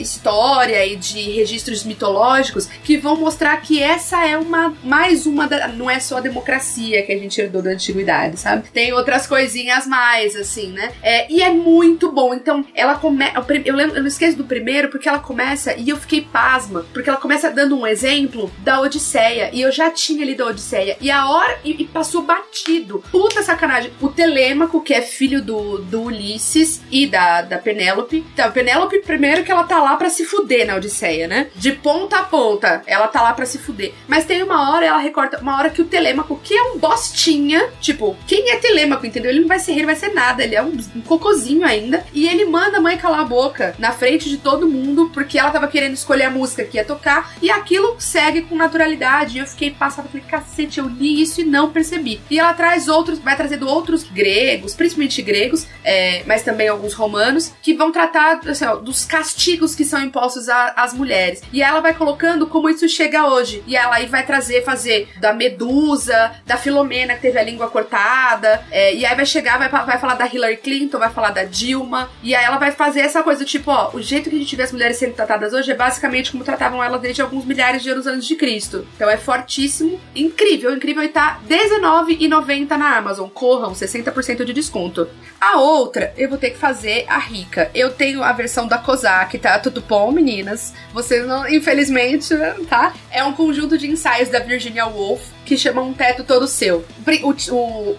história e de registros mitológicos, que vão mostrar que essa é mais uma não é só a democracia que a gente herdou da antiguidade, sabe? Tem outras coisinhas mais, assim, né? E é muito bom. Então, ela começa... Eu não esqueço do primeiro, porque ela começa, e eu fiquei pasma, porque ela começa dando um exemplo da Odisseia, e eu já tinha lido a Odisseia, e passou batido. Puta sacanagem. O Telêmaco, que é filho do Ulisses e da Penélope. Então, a Penélope, primeiro que ela tá lá pra se fuder na Odisseia, né? De ponta a ponta, ela tá lá pra se fuder. Mas tem uma hora, ela recorta, uma hora que o Telêmaco, que é um bostinha, tipo, quem é Telêmaco, entendeu? Ele não vai ser rei, não vai ser nada, ele é um cocôzinho ainda, e ele manda a mãe calar a boca na frente de todo mundo, porque ela tava querendo escolher a música que ia tocar, e aquilo segue com naturalidade. E eu fiquei passada, falei, cacete, eu li isso e não percebi. E ela vai trazendo outros gregos, principalmente gregos, mas também alguns romanos, que vão tratar, assim, dos castigos que são impostos às mulheres. E ela vai colocando como isso chega hoje. E ela aí vai fazer da Medusa, da Filomena, que teve a língua cortada, e aí vai chegar, vai falar da Hillary Clinton, vai falar da Dilma, e aí ela vai fazer essa coisa, tipo, o jeito que a gente vê as mulheres sendo tratadas hoje é basicamente como tratavam elas desde alguns milhares de anos antes de Cristo. Então é fortíssimo, incrível, e tá R$19,90 na Amazon. Corram, 60% de desconto. A outra, eu vou ter que fazer a rica. Eu tenho a versão da Kozak, tá? Tudo bom, meninas? Vocês não, infelizmente, tá? É um conjunto de ensaios da Virginia Woolf, que chama Um Teto Todo Seu.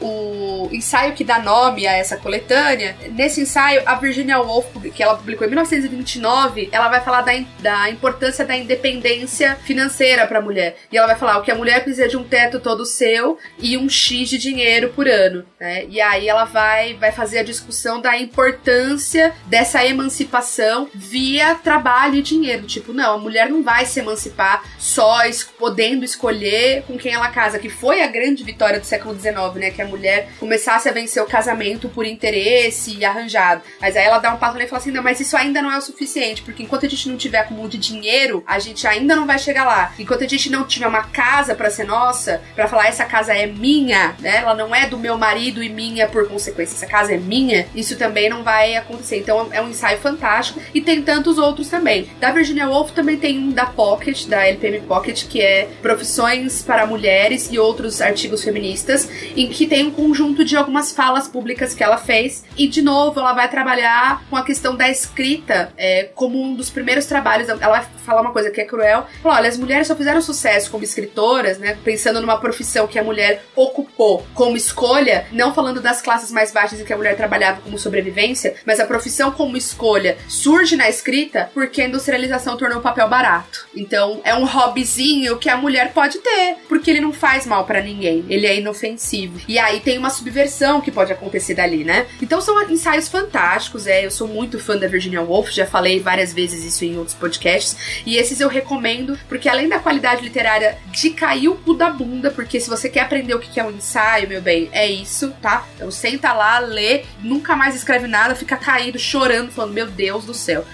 O ensaio que dá nome a essa coletânea, nesse ensaio, a Virginia Woolf, que ela publicou em 1929, ela vai falar da importância da independência financeira para a mulher. E ela vai falar que a mulher precisa de um teto todo seu e um X de dinheiro por ano, né? E aí ela vai fazer a discussão da importância dessa emancipação via trabalho e dinheiro. Tipo, não, a mulher não vai se emancipar só podendo escolher com quem ela casa, que foi a grande vitória do século XIX, né? Que a mulher começasse a vencer o casamento por interesse e arranjado. Mas aí ela dá um passo lá e fala assim, não, mas isso ainda não é o suficiente, porque enquanto a gente não tiver acúmulo de dinheiro, a gente ainda não vai chegar lá. Enquanto a gente não tiver uma casa pra ser nossa, pra falar, essa casa é minha, né? Ela não é do meu marido e minha por consequência, essa casa é minha, isso também não vai acontecer. Então é um ensaio fantástico, e tem tantos outros também. Da Virginia Woolf também tem um da Pocket, da LPM Pocket, que é Profissões para Mulheres e Outros Artigos Feministas, em que tem um conjunto de algumas falas públicas que ela fez, e de novo ela vai trabalhar com a questão da escrita como um dos primeiros trabalhos. Ela vai falar uma coisa que é cruel, fala, olha, as mulheres só fizeram sucesso como escritoras, né, pensando numa profissão que a mulher ocupou como escolha, não falando das classes mais baixas em que a mulher trabalhava como sobrevivência, mas a profissão como escolha surge na escrita porque a industrialização tornou o papel barato. Então é um hobbyzinho que a mulher pode ter, porque ele não faz mal pra ninguém, ele é inofensivo. E aí tem uma subversão que pode acontecer dali, né? Então são ensaios fantásticos, eu sou muito fã da Virginia Woolf, já falei várias vezes isso em outros podcasts, e esses eu recomendo, porque além da qualidade literária de cair o cu da bunda, porque se você quer aprender o que é um ensaio, meu bem, é isso, tá? Então senta lá, lê, nunca mais escreve nada, fica caído, chorando, falando, meu Deus do céu.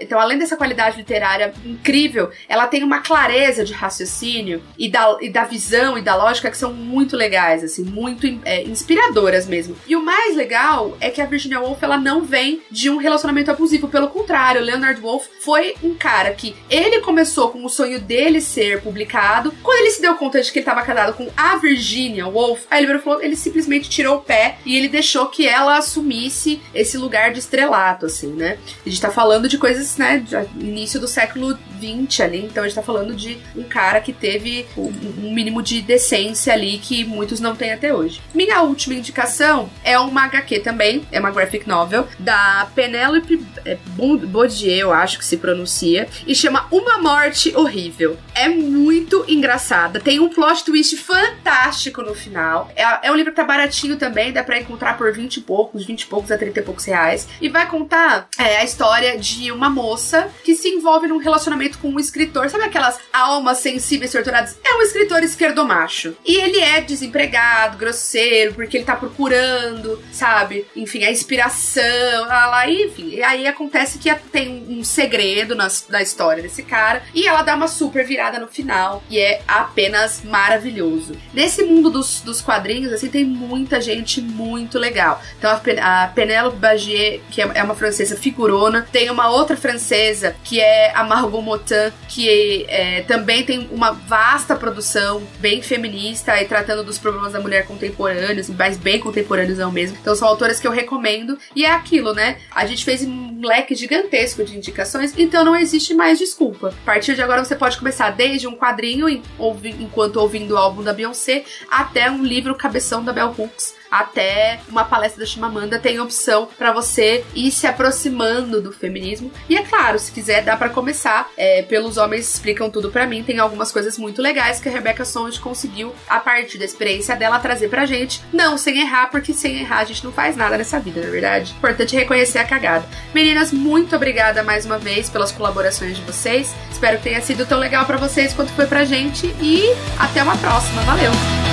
Então, além dessa qualidade literária incrível, ela tem uma clareza de raciocínio e da visão e da lógica que são muito legais, assim, muito inspiradoras mesmo. E o mais legal é que a Virginia Woolf, ela não vem de um relacionamento abusivo, pelo contrário, Leonard Woolf foi um cara que ele começou com o sonho dele ser publicado. Quando ele se deu conta de que ele estava casado com a Virginia Woolf, aí ele simplesmente tirou o pé e ele deixou que ela assumisse esse lugar de estrelato, assim, né? A gente tá falando falando de coisas, né, de início do século XX ali, então a gente tá falando de um cara que teve um mínimo de decência ali que muitos não têm até hoje. Minha última indicação é uma HQ também, é uma graphic novel, da Penélope Baudier, eu acho que se pronuncia, e chama Uma Morte Horrível. É muito engraçada, tem um plot twist fantástico no final. É um livro que tá baratinho também, dá pra encontrar por 20 e poucos a 30 e poucos reais. E vai contar a história de uma moça que se envolve num relacionamento com um escritor. Sabe aquelas almas sensíveis torturadas? É um escritor esquerdomacho. E ele é desempregado, grosseiro, porque ele tá procurando, sabe? Enfim, a inspiração, lá, enfim. E aí acontece que tem um segredo na história desse cara. E ela dá uma super virada no final. E é apenas maravilhoso. Nesse mundo dos quadrinhos, assim, tem muita gente muito legal. Então a Penélope Baudier, que é uma francesa figurona. Tem uma outra francesa, que é a Margot Motin, que também tem uma vasta produção, bem feminista, e tratando dos problemas da mulher contemporâneos, mas bem contemporâneos ao mesmo. Então são autoras que eu recomendo. E é aquilo, né? A gente fez um leque gigantesco de indicações, então não existe mais desculpa. A partir de agora você pode começar desde um quadrinho, enquanto ouvindo o álbum da Beyoncé, até um livro cabeção da Bell Hooks, até uma palestra da Chimamanda. Tem opção pra você ir se aproximando do feminismo. E é claro, se quiser, dá pra começar pelos Homens Explicam Tudo Pra Mim. Tem algumas coisas muito legais que a Rebecca Solnit conseguiu, a partir da experiência dela, trazer pra gente. Não sem errar, porque sem errar a gente não faz nada nessa vida, não é verdade? Importante reconhecer a cagada. Meninas, muito obrigada mais uma vez pelas colaborações de vocês. Espero que tenha sido tão legal pra vocês quanto foi pra gente. E até uma próxima. Valeu!